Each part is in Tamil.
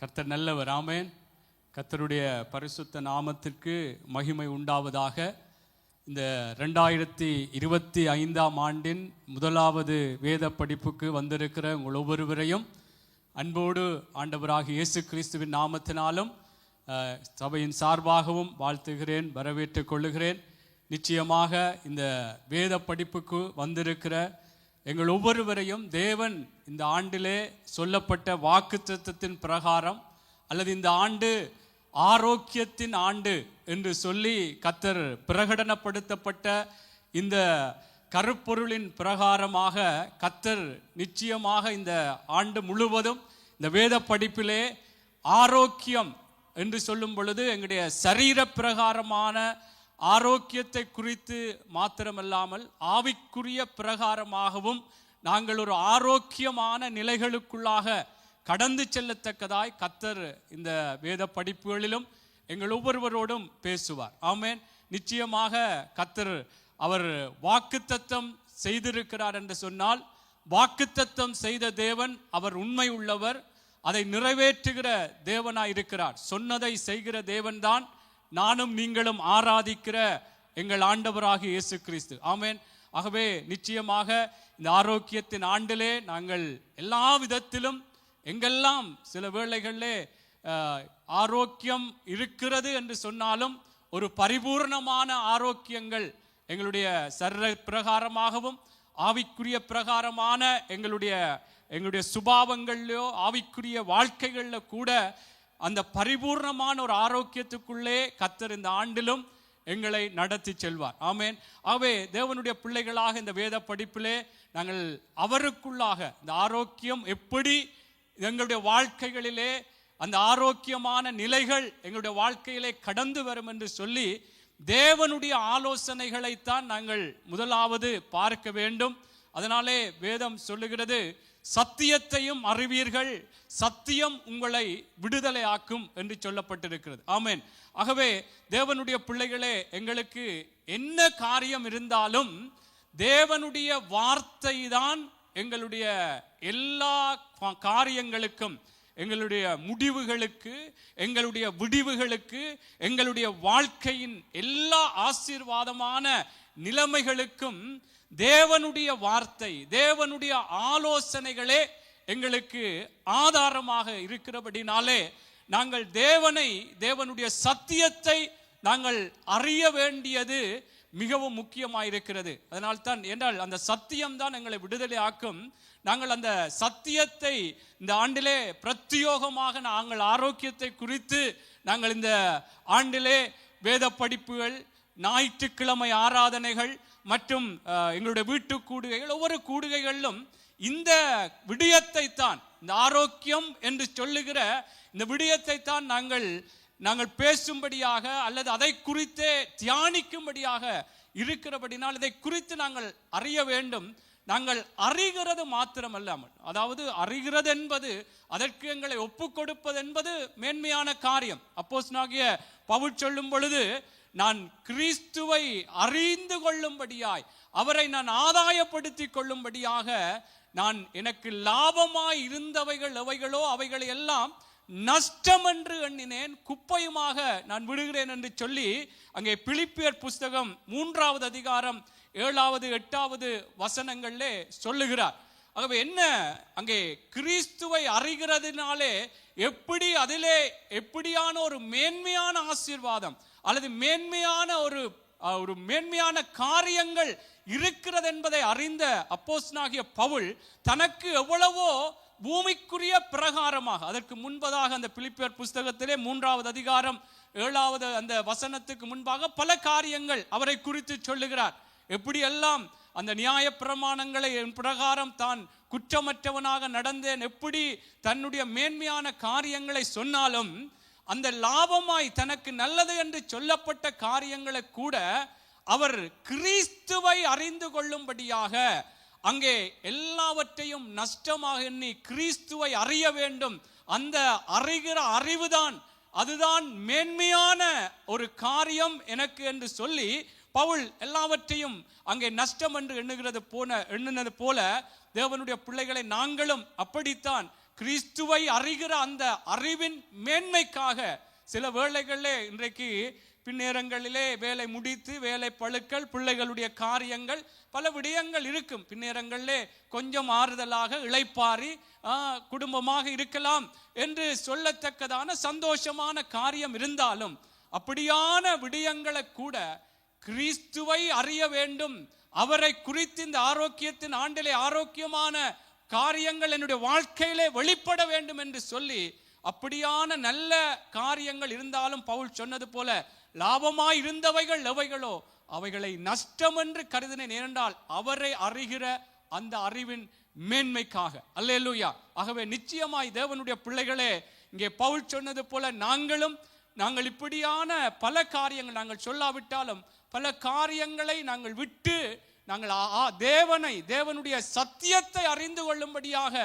கர்த்தர் நல்லவர். ஆமென். கர்த்தருடைய பரிசுத்த நாமத்திற்கு மகிமை உண்டாவதாக. இந்த 2025ஆம் ஆண்டின் முதலாவது வேத படிப்புக்கு வந்திருக்கிற உங்கள் ஒவ்வொருவரையும் அன்போடு ஆண்டவராகிய இயேசு கிறிஸ்துவின் நாமத்தினாலும் சபையின் சார்பாகவும் வாழ்த்துகிறேன், வரவேற்றுக் கொள்ளுகிறேன். நிச்சயமாக இந்த வேத படிப்புக்கு வந்திருக்கிற எங்கள் ஒவ்வொருவரையும் தேவன் இந்த ஆண்டிலே சொல்லப்பட்ட வாக்குத்தத்தத்தின் பிரகாரம் அல்லது இந்த ஆண்டு ஆரோக்கியத்தின் ஆண்டு என்று சொல்லி கர்த்தர் பிரகடனப்படுத்தப்பட்ட இந்த கருப்பொருளின் பிரகாரமாக கர்த்தர் நிச்சயமாக இந்த ஆண்டு முழுவதும் இந்த வேத படிப்பிலே ஆரோக்கியம் என்று சொல்லும் பொழுது எங்களுடைய சரீர பிரகாரமான ஆரோக்கியத்தை குறித்து மாத்திரமல்லாமல் ஆவிக்குரிய பிரகாரமாகவும் நாங்கள் ஒரு ஆரோக்கியமான நிலைகளுக்குள்ளாக கடந்து செல்லத்தக்கதாய் கர்த்தர் இந்த வேத படிப்புகளிலும் எங்கள் ஒவ்வொருவரோடும் பேசுவார். ஆமென். நிச்சயமாக கர்த்தர் அவர் வாக்குத்தத்தம் செய்திருக்கிறார் என்று சொன்னால், வாக்குத்தத்தம் செய்த தேவன் அவர் உண்மை உள்ளவர், அதை நிறைவேற்றுகிற தேவனாய் இருக்கிறார். சொன்னதை செய்கிற தேவன்தான் நானும் நீங்களும் ஆராதிக்கிற எங்கள் ஆண்டவராகிய இயேசு கிறிஸ்து. ஆமென். ஆகவே நிச்சயமாக இந்த ஆரோக்கியத்தின் ஆண்டிலே நாங்கள் எல்லா விதத்திலும் எங்கெல்லாம் சில வேளைகளிலே ஆரோக்கியம் இருக்கிறது என்று சொன்னாலும் ஒரு பரிபூர்ணமான ஆரோக்கியங்கள் எங்களுடைய சரீர பிரகாரமாகவும் ஆவிக்குரிய பிரகாரமான எங்களுடைய சுபாவங்களிலோ ஆவிக்குரிய வாழ்க்கைகளில் கூட அந்த பரிபூர்ணமான ஒரு ஆரோக்கியத்துக்குள்ளே கர்த்தர் இந்த ஆண்டிலும் எங்களை நடத்தி செல்வார். ஆமென். ஆகவே தேவனுடைய பிள்ளைகளாக இந்த வேத படிப்பிலே நாங்கள் அவருக்குள்ளாக இந்த ஆரோக்கியம் எப்படி எங்களுடைய வாழ்க்கைகளிலே அந்த ஆரோக்கியமான நிலைகள் எங்களுடைய வாழ்க்கையிலே கடந்து வரும் என்று சொல்லி தேவனுடைய ஆலோசனைகளைத்தான் நாங்கள் முதலாவது பார்க்க வேண்டும். அதனாலே வேதம் சொல்லுகிறது, சத்தியத்தையும் அறிவீர்கள், சத்தியம் உங்களை விடுதலை ஆக்கும் என்று சொல்லப்பட்டிருக்கிறது. ஆமென். ஆகவே தேவனுடைய பிள்ளைகளே, எங்களுக்கு என்ன காரியம் இருந்தாலும் தேவனுடைய வார்த்தை தான் எங்களுடைய எல்லா காரியங்களுக்கும், எங்களுடைய முடிவுகளுக்கு, எங்களுடைய விடிவுகளுக்கு, எங்களுடைய வாழ்க்கையின் எல்லா ஆசீர்வாதமான நிலைமைகளுக்கும் தேவனுடைய வார்த்தை, தேவனுடைய ஆலோசனைகளே எங்களுக்கு ஆதாரமாக இருக்கிறபடினாலே நாங்கள் தேவனுடைய சத்தியத்தை நாங்கள் அறிய வேண்டியது மிகவும் முக்கியமாயிருக்கிறது. அதனால்தான் என்றால் அந்த சத்தியம்தான் எங்களை விடுதலை ஆக்கும். நாங்கள் அந்த சத்தியத்தை இந்த ஆண்டிலே பிரத்யோகமாக நாங்கள் ஆரோக்கியத்தை குறித்து நாங்கள் இந்த ஆண்டிலே வேத படிப்புகள், ஞாயிற்றுக்கிழமை ஆராதனைகள் மற்றும் எங்களுடைய வீட்டு கூடுகைகள், ஒவ்வொரு கூடுகைகளிலும் இந்த விடயத்தை தான், இந்த ஆரோக்கியம் என்று சொல்லுகிற இந்த விடயத்தை தான் நாங்கள் பேசும்படியாக அல்லது அதை குறித்தே தியானிக்கும்படியாக இருக்கிறபடினால் இதை குறித்து நாங்கள் அறிய வேண்டும். நாங்கள் அறிகிறது மாத்திரமல்லாமல், அதாவது அறிகிறது என்பது அதற்கு எங்களை ஒப்பு கொடுப்பது என்பது மேன்மையான காரியம். அப்போஸ்தலனாகிய பவுல் சொல்லும் பொழுது, நான் கிறிஸ்துவை அறிந்து கொள்ளும்படியாய், அவரை நான் ஆதாயப்படுத்தி கொள்ளும்படியாக நான் எனக்கு லாபமாய் இருந்தவைகள் எவைகளோ அவைகளை எல்லாம் நஷ்டம் என்று எண்ணினேன், குப்பையுமாக நான் விடுகிறேன் என்று சொல்லி அங்கே பிலிப்பியர் புஸ்தகம் 3வது அதிகாரம் 7வது 8வது வசனங்களிலே சொல்லுகிறார். ஆகவே என்ன, அங்கே கிறிஸ்துவை அறிகிறதுனாலே அதிலே எப்படியான ஒரு மேன்மையான ஆசீர்வாதம் அல்லது மேன்மையான ஒரு மேன்மையான காரியங்கள் இருக்கிறது என்பதை அறிந்த அப்போஸ்தலனாகிய பவுல் தனக்கு எவ்வளவோ பூமிக்குரிய பிரகாரமாக, அதற்கு முன்பதாக அந்த பிலிப்பியர் புஸ்தகத்திலே 3வது அதிகாரம் 7வது அந்த வசனத்துக்கு முன்பாக பல காரியங்கள் அவரை குறித்து சொல்லுகிறார். எப்படியெல்லாம் அந்த நியாய பிரமாணங்களை பிரகாரம் தான் குற்றமற்றவனாக நடந்தேன், எப்படி தன்னுடைய மேன்மையான காரியங்களை சொன்னாலும் அந்த லாபமாய் தனக்கு நல்லது என்று சொல்லப்பட்ட காரியங்களை கூட அவர் கிறிஸ்துவை அறிந்து கொள்ளும்படியாக அங்கே எல்லாவற்றையும் நஷ்டமாக எண்ணி கிறிஸ்துவை அறிய வேண்டும். அந்த அறிகிற அறிவுதான், அதுதான் மேன்மையான ஒரு காரியம் எனக்கு என்று சொல்லி பவுல் எல்லாவற்றையும் அங்கே நஷ்டம் என்று எண்ணுனது போல தேவனுடைய பிள்ளைகளை நாங்களும் அப்படித்தான் கிறிஸ்துவை அறிகிற அந்த அறிவின் மேன்மைக்காக சில வேளைகளிலே இன்றைக்கு பின்னேரங்களிலே வேலை முடித்து வேலை பழுக்கள் பிள்ளைகளுடைய காரியங்கள் பல விடயங்கள் இருக்கும். பின்னேரங்களிலே கொஞ்சம் ஆறுதலாக இளைப்பாரி குடும்பமாக இருக்கலாம் என்று சொல்லத்தக்கதான சந்தோஷமான காரியம் இருந்தாலும் அப்படியான விடயங்களை கூட கிறிஸ்துவை அறிய வேண்டும், அவரை குறித்து இந்த ஆரோக்கியத்தின் ஆண்டிலே ஆரோக்கியமான காரியங்கள் என்னுடைய வாழ்க்கையிலே வெளிப்பட வேண்டும் என்று சொல்லி அப்படியான நல்ல காரியங்கள் இருந்தாலும் பவுல் சொன்னது போல லாபமாய் இருந்தவைகள் எவைகளோ அவைகளை நஷ்டம் என்று கருதினேன், ஏனென்றால் அவரை அறிகிற அந்த அறிவின் மேன்மைக்காக. அல்லேலூயா. ஆகவே நிச்சயமாய் தேவனுடைய பிள்ளைகளே, இங்கே பவுல் சொன்னது போல நாங்கள் இப்படியான பல காரியங்கள் நாங்கள் சொல்லாவிட்டாலும் பல காரியங்களை நாங்கள் விட்டு நாங்கள் தேவனுடைய சத்தியத்தை அறிந்து கொள்ளும்படியாக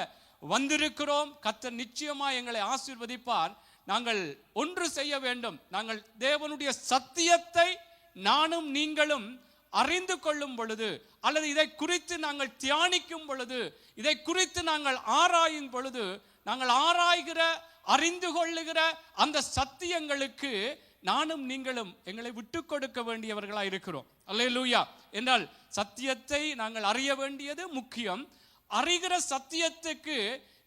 வந்திருக்கிறோம். கர்த்தர் நிச்சயமாய் எங்களை ஆசீர்வதிப்பார். நாங்கள் ஒன்று செய்ய வேண்டும். நாங்கள் தேவனுடைய சத்தியத்தை நானும் நீங்களும் அறிந்து கொள்ளும் பொழுது, அல்லது இதை குறித்து நாங்கள் தியானிக்கும் பொழுது, இதை குறித்து நாங்கள் ஆராயும் பொழுது, நாங்கள் ஆராய்கிற அறிந்து கொள்ளுகிற அந்த சத்தியங்களுக்கு நானும் நீங்களும் எங்களை விட்டு கொடுக்க வேண்டியவர்களாக இருக்கிறோம். அல்லேலூயா. என்றால் சத்தியத்தை நாங்கள் அறிய வேண்டியது முக்கியம். அறிகிற சத்தியத்துக்கு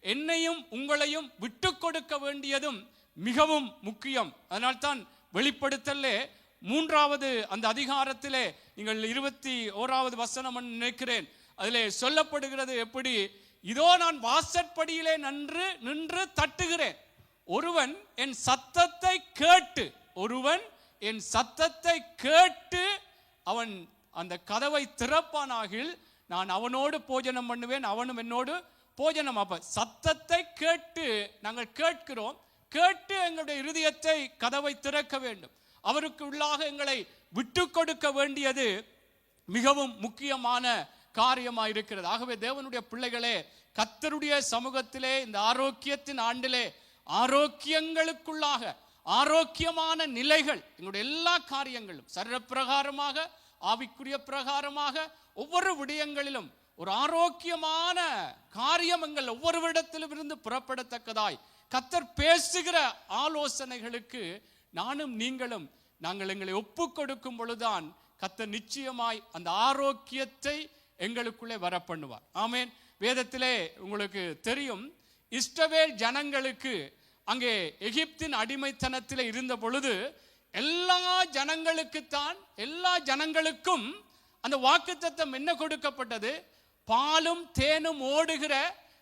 என்னையும் உங்களையும் விட்டு கொடுக்க வேண்டியதும் மிகவும் முக்கியம். அதனால்தான் வெளிப்படுத்தலே 3வது அந்த அதிகாரத்திலே நீங்கள் 21வது வசனம் நினைக்கிறேன், அதிலே சொல்லப்படுகிறது எப்படி, இதோ நான் வாசற்படியிலே நின்று தட்டுகிறேன், ஒருவன் என் சத்தத்தை கேட்டு அவன் அந்த கதவை திறப்பானாகில் நான் அவனோடு போஜனம் பண்ணுவேன், அவனும் என்னோடு போஜனம். அப்ப சத்தத்தை கேட்டு நாங்கள் கேட்கிறோம், கேட்டு எங்களுடைய இருதயத்தை கதவை திறக்க வேண்டும். அவருக்கு உள்ளாக எங்களை விட்டு கொடுக்க வேண்டியது மிகவும் முக்கியமான காரியமாயிருக்கிறது. ஆகவே தேவனுடைய பிள்ளைகளே, கர்த்தருடைய சமூகத்திலே இந்த ஆரோக்கியத்தின் ஆண்டிலே ஆரோக்கியங்களுக்குள்ளாக ஆரோக்கியமான நிலைகள், எங்களுடைய எல்லா காரியங்களும் சரீர பிரகாரமாக ஆவிக்குரிய பிரகாரமாக ஒவ்வொரு விடயங்களிலும் ஒரு ஆரோக்கியமான காரியம் எங்கள் ஒவ்வொருவரிடத்திலும் இருந்து புறப்படத்தக்கதாய் கர்த்தர் பேசுகிற ஆலோசனைகளுக்கு நானும் நீங்களும் நாங்கள் எங்களை ஒப்பு கொடுக்கும் பொழுதுதான் கர்த்தர் நிச்சயமாய் அந்த ஆரோக்கியத்தை எங்களுக்குள்ளே வர பண்ணுவார். ஆமேன். வேதத்திலே உங்களுக்கு தெரியும், இஸ்ரவேல் ஜனங்களுக்கு அங்கே எகிப்தின் அடிமைத்தனத்திலே இருந்த பொழுது எல்லா ஜனங்களுக்கும் அந்த வாக்குத்தத்தம் என்ன கொடுக்கப்பட்டது, பாலும் தேனும் ஓடுகிற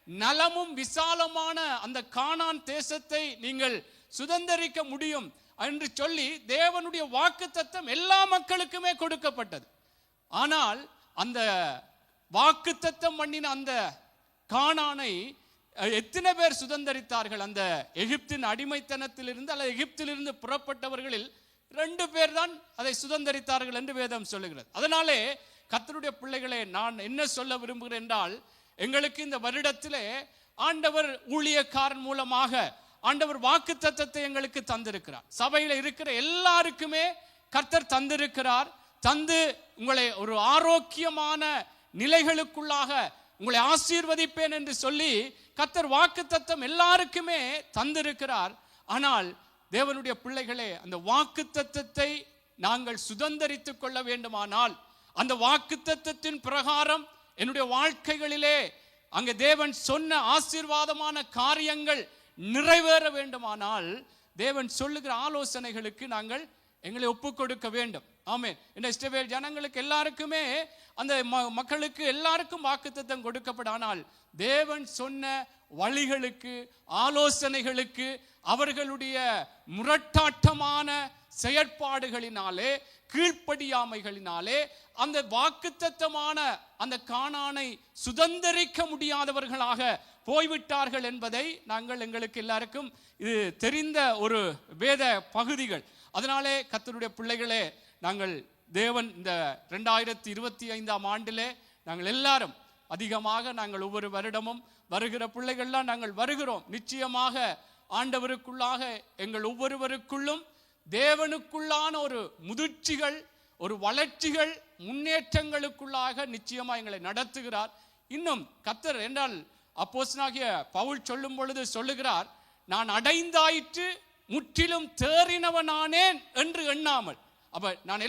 நலமும் விசாலமான அந்த கானான் தேசத்தை நீங்கள் சுதந்தரிக்க முடியும் என்று சொல்லி தேவனுடைய வாக்குத்தத்தம் எல்லா மக்களுக்குமே கொடுக்கப்பட்டது. ஆனால் அந்த வாக்குத்தத்தம் பண்ணின அந்த கானானை எத்தனை பேர் சுதந்தரித்தார்கள்? அந்த எகிப்தின் அடிமைத்தனத்திலிருந்து அல்லது எகிப்திலிருந்து புறப்பட்டவர்களில் 2 பேர் தான் அதை சுதந்தரித்தார்கள் என்று வேதம் சொல்லுகிறது. அதனாலே கர்த்தருடைய பிள்ளைகளே, நான் என்ன சொல்ல விரும்புகிறேன் என்றால், எங்களுக்கு இந்த வருடத்திலே ஆண்டவர் ஊழியக்காரன் மூலமாக ஆண்டவர் வாக்குத்தத்தத்தை எங்களுக்கு தந்திருக்கிறார். சபையில இருக்கிற எல்லாருக்குமே கர்த்தர் தந்திருக்கிறார். தந்து உங்களை ஒரு ஆரோக்கியமான நிலைகளுக்குள்ளாக உங்களை ஆசீர்வதிப்பேன் என்று சொல்லி கர்த்தர் வாக்குத்தத்தம் எல்லாருக்குமே தந்திருக்கிறார். ஆனால் தேவனுடைய பிள்ளைகளே, அந்த வாக்குத்தத்தத்தை நாங்கள் சுதந்தரித்துக் கொள்ள வேண்டுமானால், அந்த வாக்குத்தத்தத்தின் பிரகாரம் என்னுடைய வாழ்க்கைகளிலே அங்கே தேவன் சொன்ன ஆசீர்வாதமான காரியங்கள் நிறைவேற வேண்டுமானால், தேவன் சொல்லுகிற ஆலோசனைகளுக்கு நாங்கள் எங்களை ஒப்பு கொடுக்க வேண்டும். ஆமென். இந்த இஸ்ரவேல் ஜனங்களுக்கு எல்லாருக்குமே அந்த மக்களுக்கு எல்லாருக்கும் வாக்குத்தத்தம் கொடுக்கப்படும். ஆனால் தேவன் சொன்ன வழிகளுக்கு ஆலோசனைகளுக்கு அவர்களுடைய முரட்டாட்டமான செயற்பாடுகளினாலே கீழ்ப்படியாமைகளினாலே அந்த வாக்குத்தத்தமான அந்த கானானை சுதந்தரிக்க முடியாதவர்களாக போய்விட்டார்கள் என்பதை நாங்கள் எங்களுக்கு எல்லாருக்கும் இது தெரிந்த ஒரு வேத பகுதிகள். அதனாலே கர்த்தருடைய பிள்ளைகளே, நாங்கள் தேவன் இந்த 2025ஆம் ஆண்டிலே நாங்கள் எல்லாரும் அதிகமாக நாங்கள் ஒவ்வொரு வருடமும் வருகிற பிள்ளைகள்லாம் நாங்கள் வருகிறோம். நிச்சயமாக ஆண்டவருக்குள்ளாக எங்கள் ஒவ்வொருவருக்குள்ளும் தேவனுக்குள்ளான ஒரு முதிர்ச்சிகள், ஒரு வளர்ச்சிகள், முன்னேற்றங்களுக்குள்ளாக நிச்சயமாக எங்களை நடத்துகிறார். இன்னும் கர்த்தர் என்றால் அப்போஸ்தலனாகிய பவுல் சொல்லும் பொழுது சொல்லுகிறார், நான் அடைந்தாயிற்று முற்றிலும் தேறினவனானேன் என்று எண்ணாமல். அப்ப நான்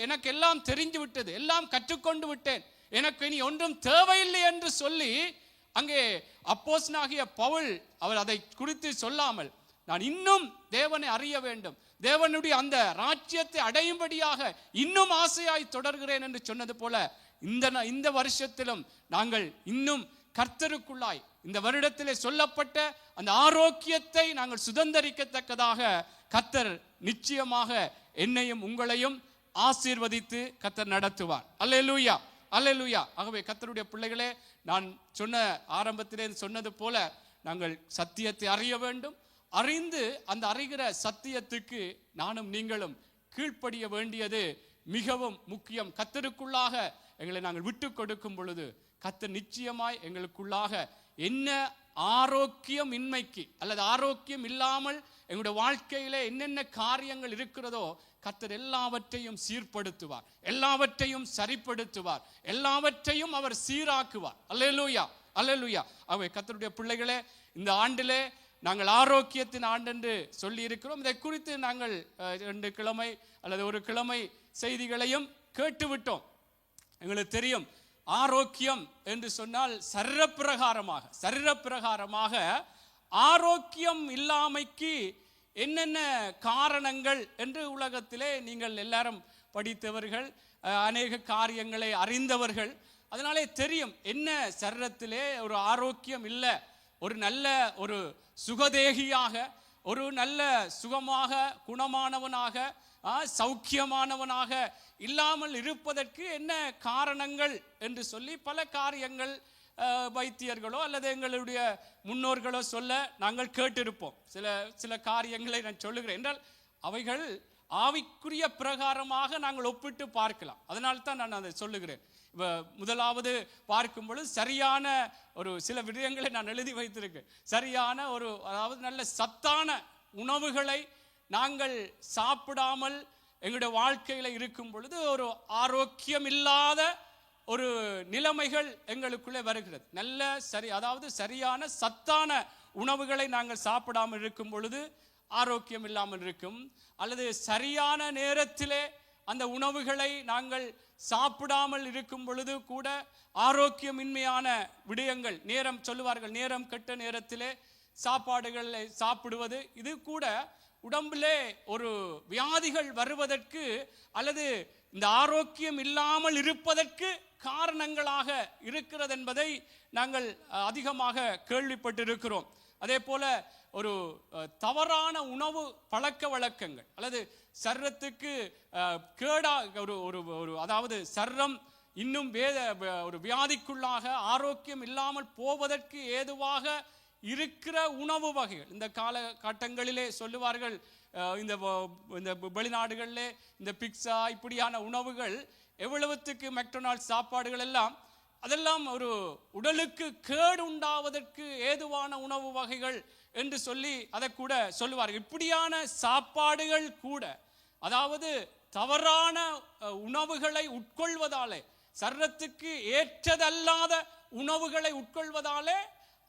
எனக்கு எல்லாம் தெரிஞ்சு விட்டது, எல்லாம் கற்றுக்கொண்டு விட்டேன், எனக்கு இனி ஒன்றும் தேவையில்லை என்று சொல்லி அங்கே அப்போஸ்தலனாகிய பவுல் அவர் அதை குறித்து சொல்லாமல், நான் இன்னும் தேவனை அறிய வேண்டும், தேவனுடைய அந்த ராஜ்யத்தை அடையும்படியாக இன்னும் ஆசையாய் தொடர்கிறேன் என்று சொன்னது போல இந்த வருஷத்திலும் நாங்கள் இன்னும் கர்த்தருக்குள்ளாய் இந்த வருடத்திலே சொல்லப்பட்ட அந்த ஆரோக்கியத்தை நாங்கள் சுதந்தரிக்கத்தக்கதாக கர்த்தர் நிச்சயமாக என்னையும் உங்களையும் ஆசீர்வதித்து கர்த்தர் நடத்துவார். அல்லேலூயா, அல்லேலூயா. ஆகவே கர்த்தருடைய பிள்ளைகளே, நான் சொன்ன ஆரம்பத்திலே சொன்னது போல நாங்கள் சத்தியத்தை அறிய வேண்டும். அறிந்து அந்த அறிகிற சத்தியத்துக்கு நானும் நீங்களும் கீழ்ப்படிய வேண்டியது மிகவும் முக்கியம். கர்த்தருக்குள்ளாக எங்களை நாங்கள் விட்டு கொடுக்கும் பொழுது கர்த்தர் நிச்சயமாய் எங்களுக்குள்ளாக என்ன ஆரோக்கியம் இன்மைக்கு அல்லது ஆரோக்கியம் இல்லாமல் எங்களுடைய வாழ்க்கையிலே என்னென்ன காரியங்கள் இருக்கிறதோ கர்த்தர் எல்லாவற்றையும் சீர்படுத்துவார், எல்லாவற்றையும் சரிப்படுத்துவார், எல்லாவற்றையும் அவர் சீராக்குவார். அல்லேலூயா, அல்லேலூயா. ஆகவே கர்த்தருடைய பிள்ளைகளே, இந்த ஆண்டிலே நாங்கள் ஆரோக்கியத்தின் ஆண்டு என்று சொல்லி இருக்கிறோம். இதை குறித்து நாங்கள் 2 கிழமை அல்லது 1 கிழமை செய்திகளையும் கேட்டுவிட்டோம். எங்களுக்கு தெரியும், ஆரோக்கியம் என்று சொன்னால் சரீரப்பிரகாரமாக ஆரோக்கியம் இல்லாமைக்கு என்னென்ன காரணங்கள் என்று உலகத்திலே நீங்கள் எல்லாரும் படித்தவர்கள், அநேக காரியங்களை அறிந்தவர்கள். அதனாலே தெரியும் என்ன சரீரத்திலே ஒரு ஆரோக்கியம் இல்லை, ஒரு நல்ல ஒரு சுகதேகியாக, ஒரு நல்ல சுகமாக குணமானவனாக சௌக்கியமானவனாக இல்லாமல் இருப்பதற்கு என்ன காரணங்கள் என்று சொல்லி பல காரியங்கள் வைத்தியர்களோ அல்லது எங்களுடைய முன்னோர்களோ சொல்ல நாங்கள் கேட்டிருப்போம். சில காரியங்களை நான் சொல்லுகிறேன் என்றால் அவைகள் ஆவிக்குரிய பிரகாரமாக நாங்கள் ஒப்பிட்டு பார்க்கலாம். அதனால்தான் நான் அதை சொல்லுகிறேன். இப்போ முதலாவது பார்க்கும் பொழுது சரியான ஒரு சில விடயங்களை நான் எழுதி வைத்திருக்கேன். சரியான அதாவது நல்ல சத்தான உணவுகளை நாங்கள் சாப்பிடாமல் எங்களுடைய வாழ்க்கையில் இருக்கும் பொழுது ஒரு ஆரோக்கியம் இல்லாத ஒரு நிலைமைகள் எங்களுக்குள்ளே வருகிறது. அதாவது சரியான சத்தான உணவுகளை நாங்கள் சாப்பிடாமல் இருக்கும் பொழுது ஆரோக்கியம் இல்லாமல் இருக்கும். அல்லது சரியான நேரத்திலே அந்த உணவுகளை நாங்கள் சாப்பிடாமல் இருக்கும் பொழுது கூட ஆரோக்கியமின்மையான விடயங்கள், நேரம் சொல்லுவார்கள், நேரம் கெட்ட நேரத்திலே சாப்பாடுகளை சாப்பிடுவது, இது கூட உடம்பிலே ஒரு வியாதிகள் வருவதற்கு அல்லது இந்த ஆரோக்கியம் இல்லாமல் இருப்பதற்கு காரணங்களாக இருக்கிறது என்பதை நாங்கள் அதிகமாக கேள்விப்பட்டிருக்கிறோம். அதே போல ஒரு தவறான உணவு பழக்க வழக்கங்கள் அல்லது சர்ரத்துக்கு கேடா அதாவது சர்ரம் இன்னும் ஒரு வியாதிக்குள்ளாக ஆரோக்கியம் இல்லாமல் போவதற்கு ஏதுவாக இருக்கிற உணவு வகைகள். இந்த காலகட்டங்களிலே சொல்லுவார்கள், இந்த வெளிநாடுகளிலே இந்த பிக்ஸா இப்படியான உணவுகள் எவ்வளவுத்துக்கு மெக்டொனால்ட்ஸ் சாப்பாடுகள் எல்லாம் அதெல்லாம் ஒரு உடலுக்கு கேடு உண்டாவதற்கு ஏதுவான உணவு வகைகள் என்று சொல்லி அதை கூட சொல்லுவார்கள். இப்படியான சாப்பாடுகள் கூட, அதாவது தவறான உணவுகளை உட்கொள்வதாலே, சரீரத்துக்கு ஏற்றதல்லாத உணவுகளை உட்கொள்வதாலே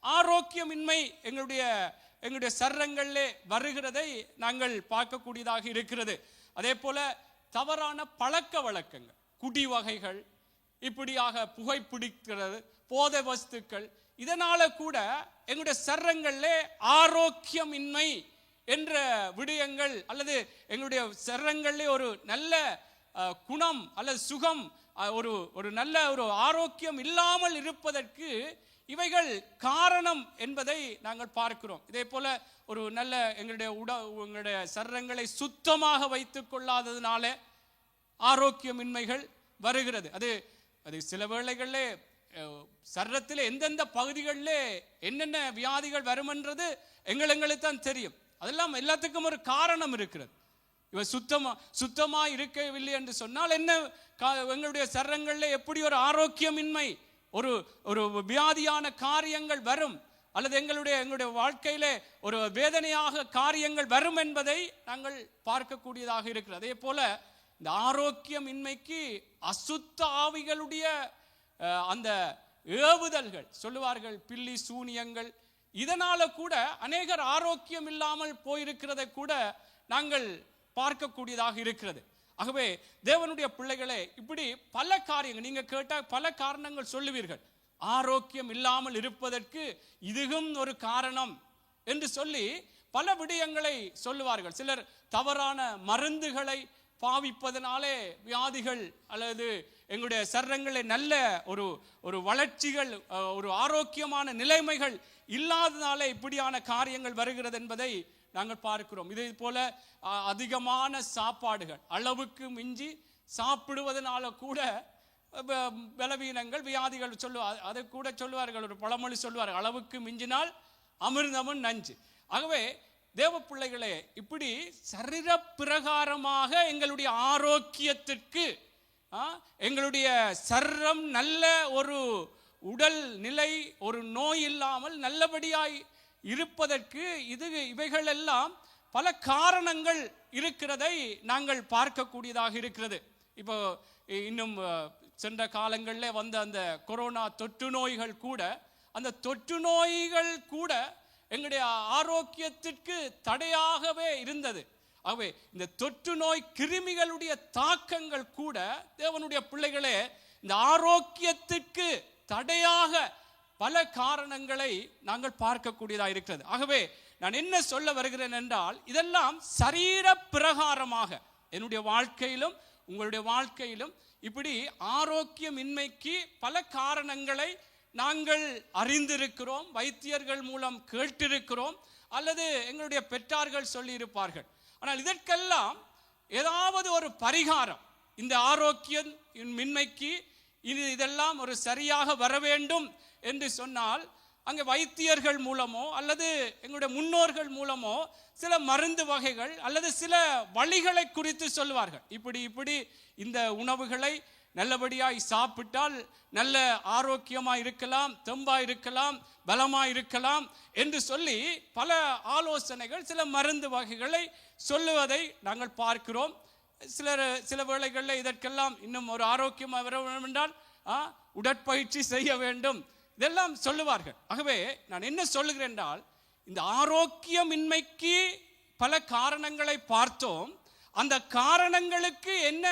ஆரோக்கியமின்மை எங்களுடைய சரீரங்களிலே வருகிறதை நாங்கள் பார்க்கக்கூடியதாக இருக்கிறது. அதே போல தவறான பழக்க வழக்கங்கள், குடி வகைகள், இப்படியாக புகைப்பிடிக்கிறது, போதை வஸ்துக்கள், இதனால கூட எங்களுடைய சரீரங்களிலே ஆரோக்கியமின்மை என்ற விடயங்கள் அல்லது எங்களுடைய சரீரங்களிலே ஒரு நல்ல குணம் அல்லது சுகம், ஒரு நல்ல ஒரு ஆரோக்கியம் இல்லாமல் இருப்பதற்கு இவைகள் காரணம் என்பதை நாங்கள் பார்க்கிறோம். இதே போல ஒரு நல்ல எங்களுடைய சரீரங்களை சுத்தமாக வைத்துக் கொள்ளாததுனால ஆரோக்கியமின்மைகள் வருகிறது. அது சில வேளைகளிலே சரீரத்தில் எந்தெந்த பகுதிகளிலே என்னென்ன வியாதிகள் வருமென்றது எங்களுக்கு தான் தெரியும். அதெல்லாம் எல்லாத்துக்கும் ஒரு காரணம் இருக்கிறது. இவ சுத்தமா இருக்கவில்லை என்று சொன்னால் என்ன, எங்களுடைய சரீரங்களில் எப்படி ஒரு ஆரோக்கியமின்மை, ஒரு வியாதியான காரியங்கள் வரும் அல்லது எங்களுடைய வாழ்க்கையிலே ஒரு வேதனையாக காரியங்கள் வரும் என்பதை நாங்கள் பார்க்கக்கூடியதாக இருக்கிறது. அதே போல இந்த ஆரோக்கியமின்மைக்கு அசுத்த ஆவிகளுடைய அந்த ஏவுதல்கள் சொல்லுவார்கள், பில்லி சூனியங்கள், இதனால கூட அநேகர் ஆரோக்கியம் இல்லாமல் போயிருக்கிறதை கூட நாங்கள் பார்க்கக்கூடியதாக இருக்கிறது. ஆகவே தேவனுடைய பிள்ளைகளே, இப்படி பல காரியங்கள் நீங்க கேட்ட பல காரணங்கள் சொல்லுவீர்கள். ஆரோக்கியம் இல்லாமல் இருப்பதற்கு இதுவும் ஒரு காரணம் என்று சொல்லி பல விடயங்களை சொல்லுவார்கள். சிலர் தவறான மருந்துகளை பாவிப்பதனாலே வியாதிகள் அல்லது எங்களுடைய சரீரங்களில் நல்ல ஒரு வளர்ச்சிகள், ஒரு ஆரோக்கியமான நிலைமைகள் இல்லாததாலே இப்படியான காரியங்கள் வருகிறது என்பதை நாங்கள் பார்க்கிறோம். இதே போல அதிகமான சாப்பாடுகள், அளவுக்கு மிஞ்சி சாப்பிடுவதனால கூட பலவீனங்கள், வியாதிகள் அதை கூட சொல்லுவார்கள். ஒரு பழமொழி சொல்லுவார்கள், அளவுக்கு மிஞ்சினால் அமிர்தமும் நஞ்சு. ஆகவே தேவ பிள்ளைகளே, இப்படி சரீர பிரகாரமாக எங்களுடைய ஆரோக்கியத்திற்கு, எங்களுடைய சரீரம் நல்ல ஒரு உடல் நிலை, ஒரு நோய் இல்லாமல் நல்லபடியாய் இருப்பதற்கு இவைகள் எல்லாம் பல காரணங்கள் இருக்கிறதை நாங்கள் பார்க்கக்கூடியதாக இருக்கிறது. இப்போ இன்னும் சென்ற காலங்களில் வந்த அந்த கொரோனா தொற்று நோய்கள் கூட, அந்த தொற்று நோய்கள் கூட எங்களுடைய ஆரோக்கியத்திற்கு தடையாகவே இருந்தது. ஆகவே இந்த தொற்று நோய் கிருமிகளுடைய தாக்கங்கள் கூட தேவனுடைய பிள்ளைகளே இந்த ஆரோக்கியத்திற்கு தடையாக பல காரணங்களை நாங்கள் பார்க்கக்கூடியதாக இருக்கிறது. ஆகவே நான் என்ன சொல்ல வருகிறேன் என்றால், இதெல்லாம் சரீர பிரகாரமாக என்னுடைய வாழ்க்கையிலும் உங்களுடைய வாழ்க்கையிலும் இப்படி ஆரோக்கியமின்மைக்கு பல காரணங்களை நாங்கள் அறிந்திருக்கிறோம், வைத்தியர்கள் மூலம் கேட்டிருக்கிறோம், அல்லது எங்களுடைய பெற்றார்கள் சொல்லி இருப்பார்கள். ஆனால் இதற்கெல்லாம் ஏதாவது ஒரு பரிகாரம், இந்த ஆரோக்கியமின்மைக்கு இதெல்லாம் ஒரு சரியாக வர வேண்டும் என்று சொன்னால், அங்கே வைத்தியர்கள் மூலமோ அல்லது எங்களுடைய முன்னோர்கள் மூலமோ சில மருந்து வகைகள் அல்லது சில வழிகளை குறித்து சொல்லுவார்கள். இப்படி இந்த உணவுகளை நல்லபடியாய் சாப்பிட்டால் நல்ல ஆரோக்கியமாக இருக்கலாம், தெம்பாக இருக்கலாம், பலமாக இருக்கலாம் என்று சொல்லி பல ஆலோசனைகள், சில மருந்து வகைகளை சொல்லுவதை நாங்கள் பார்க்கிறோம். சில வேளைகளில் இதற்கெல்லாம் இன்னும் ஒரு ஆரோக்கியமாக வர வேண்டும் என்றால் உடற்பயிற்சி செய்ய வேண்டும், இதெல்லாம் சொல்லுவார்கள். ஆகவே நான் என்ன சொல்லுகிறேன் என்றால், இந்த ஆரோக்கியமின்மைக்கு பல காரணங்களை பார்த்தோம். அந்த காரணங்களுக்கு என்ன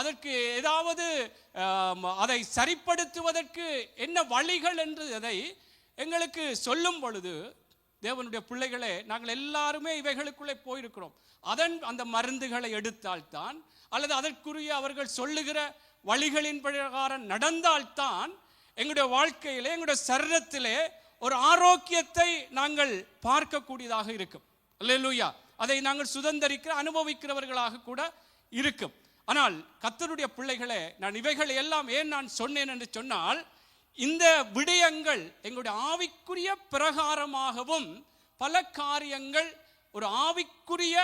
அதற்கு ஏதாவது அதை சரிப்படுத்துவதற்கு என்ன வழிகள் என்று அதை எங்களுக்கு சொல்லும் பொழுது, தேவனுடைய பிள்ளைகளே, நாங்கள் எல்லாருமே இவைகளுக்குள்ளே போயிருக்கிறோம். அந்த மருந்துகளை எடுத்தால்தான் அல்லது அதற்குரிய அவர்கள் சொல்லுகிற வழிகளின் பிரகாரம் நடந்தால்தான் எங்களுடைய வாழ்க்கையிலே, எங்களுடைய சரீரத்திலே ஒரு ஆரோக்கியத்தை நாங்கள் பார்க்கக்கூடியதாக இருக்கும். அல்லேலூயா. அதை நாங்கள் சுதந்திரிக்கிற அனுபவிக்கிறவர்களாக கூட இருக்கும். ஆனால் கர்த்தருடைய பிள்ளைகளே, நான் இவைகள் எல்லாம் ஏன் நான் சொன்னேன் என்று சொன்னால், இந்த விடயங்கள் எங்களுடைய ஆவிக்குரிய பிரகாரமாகவும் பல காரியங்கள், ஒரு ஆவிக்குரிய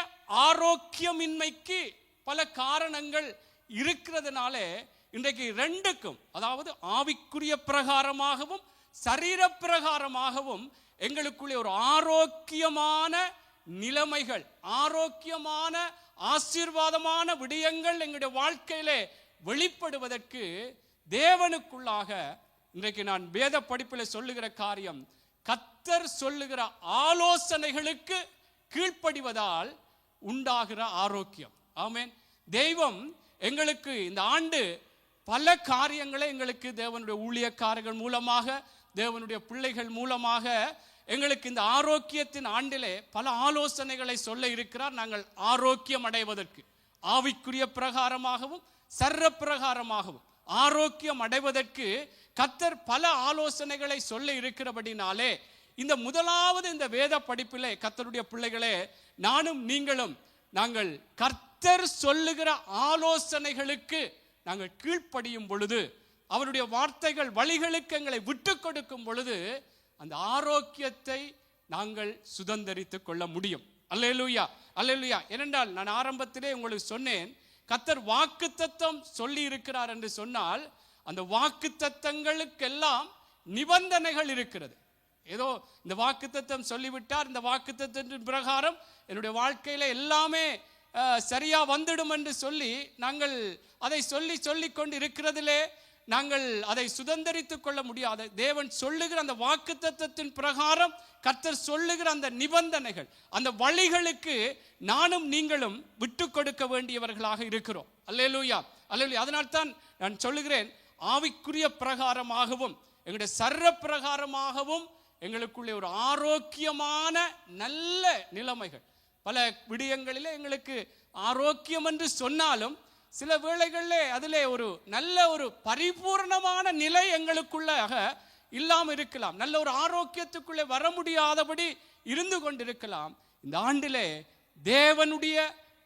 ஆரோக்கியமின்மைக்கு பல காரணங்கள் இருக்கிறதுனாலே இன்றைக்கு ரெண்டுக்கும், அதாவது ஆவிக்குரிய பிரகாரமாகவும் சரீர பிரகாரமாகவும் எங்களுக்குள்ளே ஒரு ஆரோக்கியமான நிலைமைகள், ஆரோக்கியமான ஆசீர்வாதமான விடயங்கள் எங்களுடைய வாழ்க்கையிலே வெளிப்படுவதற்கு தேவனுக்குள்ளாக இன்றைக்கு நான் வேத படிப்பில் சொல்லுகிற காரியம், கர்த்தர் சொல்லுகிற ஆலோசனைகளுக்கு கீழ்ப்படிவதால் உண்டாகிற ஆரோக்கியம். ஆமென். தெய்வம் எங்களுக்கு இந்த ஆண்டு பல காரியங்களை எங்களுக்கு தேவனுடைய ஊழியக்காரர்கள் மூலமாக, தேவனுடைய பிள்ளைகள் மூலமாக எங்களுக்கு இந்த ஆரோக்கியத்தின் ஆண்டிலே பல ஆலோசனைகளை சொல்ல இருக்கிறார். நாங்கள் ஆரோக்கியம் அடைவதற்கு, ஆவிக்குரிய பிரகாரமாகவும் சர்ர பிரகாரமாகவும் ஆரோக்கியம் அடைவதற்கு கர்த்தர் பல ஆலோசனைகளை சொல்ல இருக்கிறபடினாலே, இந்த முதலாவது இந்த வேத படிப்பிலே கர்த்தருடைய பிள்ளைகளே, நானும் நீங்களும் நாங்கள் கர்த்தர் சொல்லுகிற ஆலோசனைகளுக்கு நாங்கள் கீழ்ப்படியும் பொழுது, அவருடைய வார்த்தைகள் வழிகளுக்கு எங்களை விட்டு கொடுக்கும் பொழுது, அந்த ஆரோக்கியத்தை நாங்கள் சுதந்தரித்துக் கொள்ள முடியும். அல்லேலூயா, அல்லேலூயா. ஏனென்றால் நான் ஆரம்பத்திலே உங்களுக்கு சொன்னேன், கர்த்தர் வாக்குத்தத்தம் சொல்லி இருக்கிறார் என்று சொன்னால், அந்த வாக்குத்தத்தங்களுக்கெல்லாம் நிபந்தனைகள் இருக்கிறது. ஏதோ இந்த வாக்குத்தத்தம் சொல்லிவிட்டார், இந்த வாக்குத்தத்தின் பிரகாரம் என்னுடைய வாழ்க்கையில எல்லாமே சரியா வந்துடும் என்று சொல்லி நாங்கள் அதை சொல்லி கொண்டு இருக்கிறதிலே நாங்கள் அதை சுதந்தரித்துக் கொள்ள முடியாது. தேவன் சொல்லுகிற அந்த வாக்குத்தத்தத்தின் பிரகாரம் கர்த்தர் சொல்லுகிற அந்த நிபந்தனைகள், அந்த வழிகளுக்கு நானும் நீங்களும் விட்டு கொடுக்க வேண்டியவர்களாக இருக்கிறோம். அல்லேலூயா, அல்லேலூயா. அதனால்தான் நான் சொல்லுகிறேன், ஆவிக்குரிய பிரகாரமாகவும் எங்களுடைய சர்ர பிரகாரமாகவும் எங்களுக்குள்ளே ஒரு ஆரோக்கியமான நல்ல நிலைமைகள். பல விடயங்களிலே எங்களுக்கு ஆரோக்கியம் என்று சொன்னாலும் சில வேளைகளிலே அதிலே ஒரு நல்ல ஒரு பரிபூர்ணமான நிலை எங்களுக்குள்ளாக இல்லாமல் இருக்கலாம். நல்ல ஒரு ஆரோக்கியத்துக்குள்ளே வர முடியாதபடி இருந்து கொண்டிருக்கலாம். இந்த ஆண்டிலே தேவனுடைய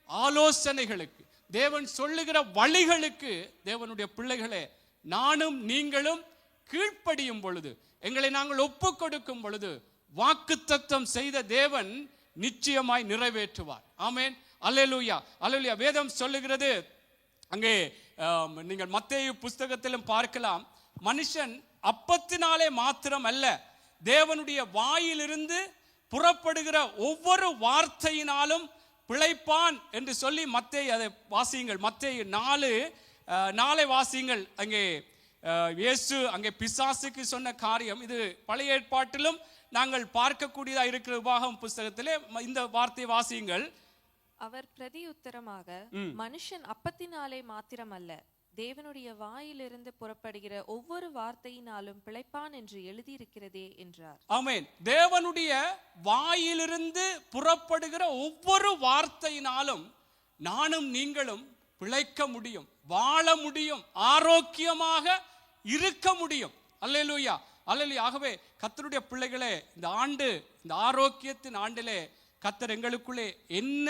ஆலோசனைகளுக்கு, தேவன் சொல்லுகிற வழிகளுக்கு தேவனுடைய பிள்ளைகளே நானும் நீங்களும் கீழ்ப்படியும் பொழுது, எங்களை நாங்கள் ஒப்பு கொடுக்கும் பொழுது வாக்குத்தத்தம் செய்த தேவன் நிச்சயமாய் நிறைவேற்றுவார். ஆமென், அல்லேலூயா, அல்லேலூயா. வேதம் சொல்லுகிறது, அங்கே நீங்கள் மத்தேயு புஸ்தகத்திலும் பார்க்கலாம், மனுஷன் அப்பத்தினாலே மாத்திரம் அல்ல, தேவனுடைய வாயிலிருந்து புறப்படுகிற ஒவ்வொரு வார்த்தையினாலும் பிழைப்பான் என்று சொல்லி மத்தேயு, அதை வாசியுங்கள், மத்தேயு 4 வாசியுங்கள். அங்கே இயேசு அங்கே பிசாசுக்கு சொன்ன காரியம், இது பழைய ஏற்பாட்டிலும் நாங்கள் பார்க்கக்கூடியதா இருக்கிற உபாகம புஸ்தகத்திலே இந்த வார்த்தை வாசியுங்கள். அவர் பிரதியுத்தரமாக, மனுஷன் அப்பத்தினாலே மாத்திரமல்ல, தேவனுடைய வாயிலிருந்து புறப்படுகிற ஒவ்வொரு வார்த்தையினாலும் பிழைப்பான் என்று எழுதியிருக்கிறதே என்றார். ஆமென். தேவனுடைய வாயிலிருந்து புறப்படுகிற ஒவ்வொரு வார்த்தையினாலும் நானும் நீங்களும் பிழைக்க முடியும், வாழ முடியும், ஆரோக்கியமாக இருக்க முடியும். அல்லேலூயா, அல்லேலூயா. ஆகவே கர்த்தருடைய பிள்ளைகளே, இந்த ஆண்டு, இந்த ஆரோக்கியத்தின் ஆண்டிலே கர்த்தர் எங்களுக்குள்ளே என்ன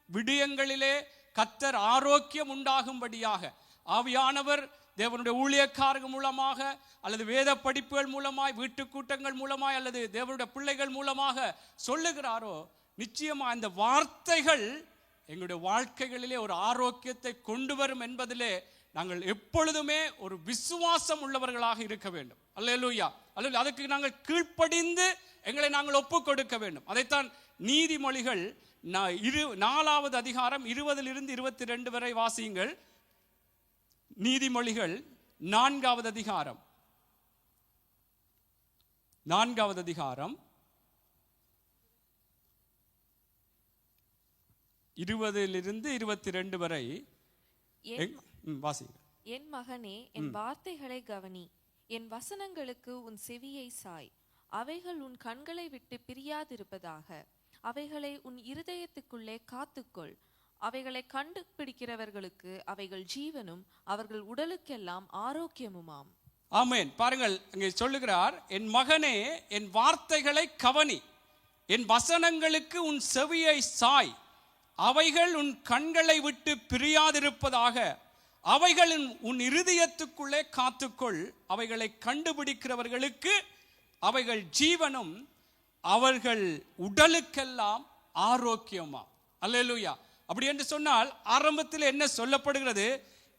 விடயங்களிலே கர்த்தர் ஆரோக்கியம் உண்டாகும்படியாக ஆவியானவர் தேவனுடைய ஊழியக்காரர்கள் மூலமாக அல்லது வேத படிப்புகள் மூலமாய், வீட்டு கூட்டங்கள் மூலமாய் அல்லது தேவனுடைய பிள்ளைகள் மூலமாக சொல்லுகிறாரோ, நிச்சயமா இந்த வார்த்தைகள் எங்களுடைய வாழ்க்கைகளிலே ஒரு ஆரோக்கியத்தை கொண்டு வரும் என்பதிலே நாங்கள் எப்பொழுதுமே ஒரு விசுவாசம் உள்ளவர்களாக இருக்க வேண்டும். அல்லேலூயா, அல்லேலூயா. அதுக்கு நாங்கள் கீழ்ப்படிந்து எங்களை நாங்கள் ஒப்பு கொடுக்க வேண்டும். அதைத்தான் நீதிமொழிகள் 4வது அதிகாரம் 20 to 22 வரை வாசியுங்கள். நீதிமொழிகள் 4வது அதிகாரம் 20 to 22 வரை வாசியுங்கள். என் மகனே, என் வார்த்தைகளை கவனி, என் வசனங்களுக்கு உன் செவியை சாய். அவைகள் உன் கண்களை விட்டு பிரியாதிருப்பதாக. அவைகளை உன் இருதயத்துக்குள்ளே காத்துக்கொள். அவைகளை கண்டுபிடிக்கிறவர்களுக்கு அவைகள் ஜீவனும் அவர்கள் உடலுக்கெல்லாம் ஆரோக்கியமுமாம். ஆமென். பாருங்கள், அங்கே சொல்லுகிறார், என் மகனே, என் வார்த்தைகளை கவனி, என் வசனங்களுக்கு உன் செவியை சாய். அவைகள் உன் கண்களை விட்டு பிரியாதிருப்பதாக. அவைகள் உன் இருதயத்துக்குள்ளே காத்துக்கொள். அவைகளை கண்டுபிடிக்கிறவர்களுக்கு அவைகள் ஜீவனும் அவர்கள் உடலுக்கெல்லாம் ஆரோக்கியமா. அல்லேலூயா. அப்படி என்று சொன்னால் ஆரம்பத்தில் என்ன சொல்லப்படுகிறது?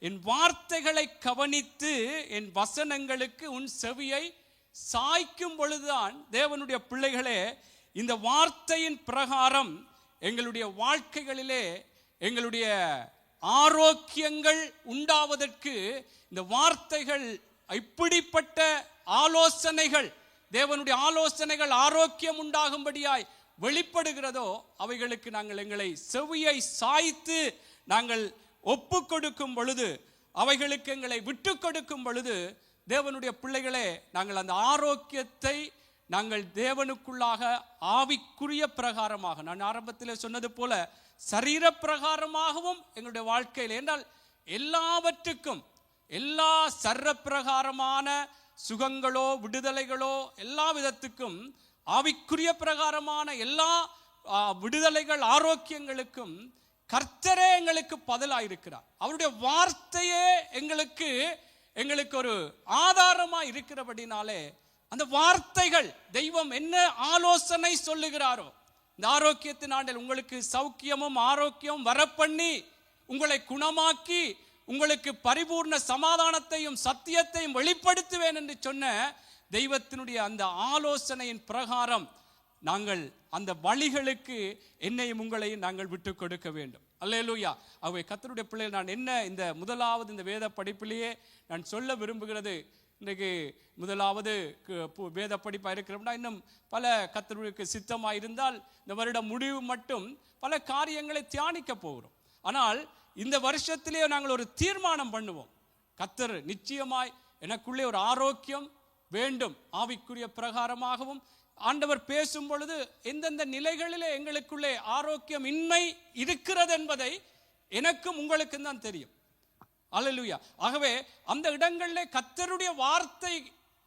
என் வார்த்தைகளை கவனித்து என் வசனங்களுக்கு உன் செவியை சாய்க்கும் பொழுதுதான் தேவனுடைய பிள்ளைகளே, இந்த வார்த்தையின் பிரகாரம் எங்களுடைய வாழ்க்கைகளிலே எங்களுடைய ஆரோக்கியங்கள் உண்டாவதற்கு இந்த வார்த்தைகள், இப்படிப்பட்ட ஆலோசனைகள், தேவனுடைய ஆலோசனைகள் ஆரோக்கியம் உண்டாகும்படியாய் வெளிப்படுகிறதோ அவைகளுக்கு நாங்கள் எங்களை செவியை சாய்த்து நாங்கள் ஒப்பு கொடுக்கும் பொழுது, அவைகளுக்கு எங்களை விட்டு கொடுக்கும் பொழுது, தேவனுடைய பிள்ளைகளே, நாங்கள் அந்த ஆரோக்கியத்தை நாங்கள் தேவனுக்குள்ளாக ஆவிக்குரிய பிரகாரமாக, நான் ஆரம்பத்தில் சொன்னது போல சரீர பிரகாரமாகவும் எங்களுடைய வாழ்க்கையில், என்றால் எல்லாவற்றுக்கும், எல்லா சர்ர பிரகாரமான சுகங்களோ விடுதலைகளோ எல்லா விதத்துக்கும், ஆவிக்குரிய பிரகாரமான எல்லா விடுதலைகள் ஆரோக்கியங்களுக்கும் கர்த்தரே எங்களுக்கு பதிலாயிருக்கிறார். அவருடைய வார்த்தையே எங்களுக்கு ஒரு ஆதாரமா இருக்கிறபடினாலே அந்த வார்த்தைகள், தெய்வம் என்ன ஆலோசனை சொல்லுகிறாரோ, இந்த ஆரோக்கியத்தின் ஆண்டில் உங்களுக்கு சௌக்கியமும் ஆரோக்கியமும் வரப்பண்ணி உங்களை குணமாக்கி உங்களுக்கு பரிபூர்ண சமாதானத்தையும் சத்தியத்தையும் வெளிப்படுத்துவேன் என்று சொன்ன தெய்வத்தினுடைய அந்த ஆலோசனையின் பிரகாரம் நாங்கள் அந்த வழிகளுக்கு என்னையும் உங்களையும் நாங்கள் விட்டு கொடுக்க வேண்டும். அல்லேலூயா. அவை கர்த்தருடைய பிள்ளைகள், நான் என்ன இந்த முதலாவது இந்த வேத படிப்பிலேயே நான் சொல்ல விரும்புகிறது, இன்றைக்கு முதலாவது வேத படிப்பாக இருக்கிறோம்னா இன்னும் பல கர்த்தருக்கு சித்தமாக இருந்தால் இந்த வருடம் முடிவு மட்டும் பல காரியங்களை தியானிக்க போகிறோம். ஆனால் இந்த வருஷத்திலேயே நாங்கள் ஒரு தீர்மானம் பண்ணுவோம். கர்த்தர் நிச்சயமாய் எனக்குள்ளே ஒரு ஆரோக்கியம் வேண்டும், ஆவிக்குரிய பிரகாரமாகவும் ஆண்டவர் பேசும் பொழுது எந்தெந்த நிலைகளிலே எங்களுக்குள்ளே ஆரோக்கியம் இன்மை இருக்கிறது என்பதை எனக்கும் உங்களுக்கும் தான் தெரியும். அல்லேலூயா. ஆகவே அந்த இடங்களிலே கர்த்தருடைய வார்த்தை,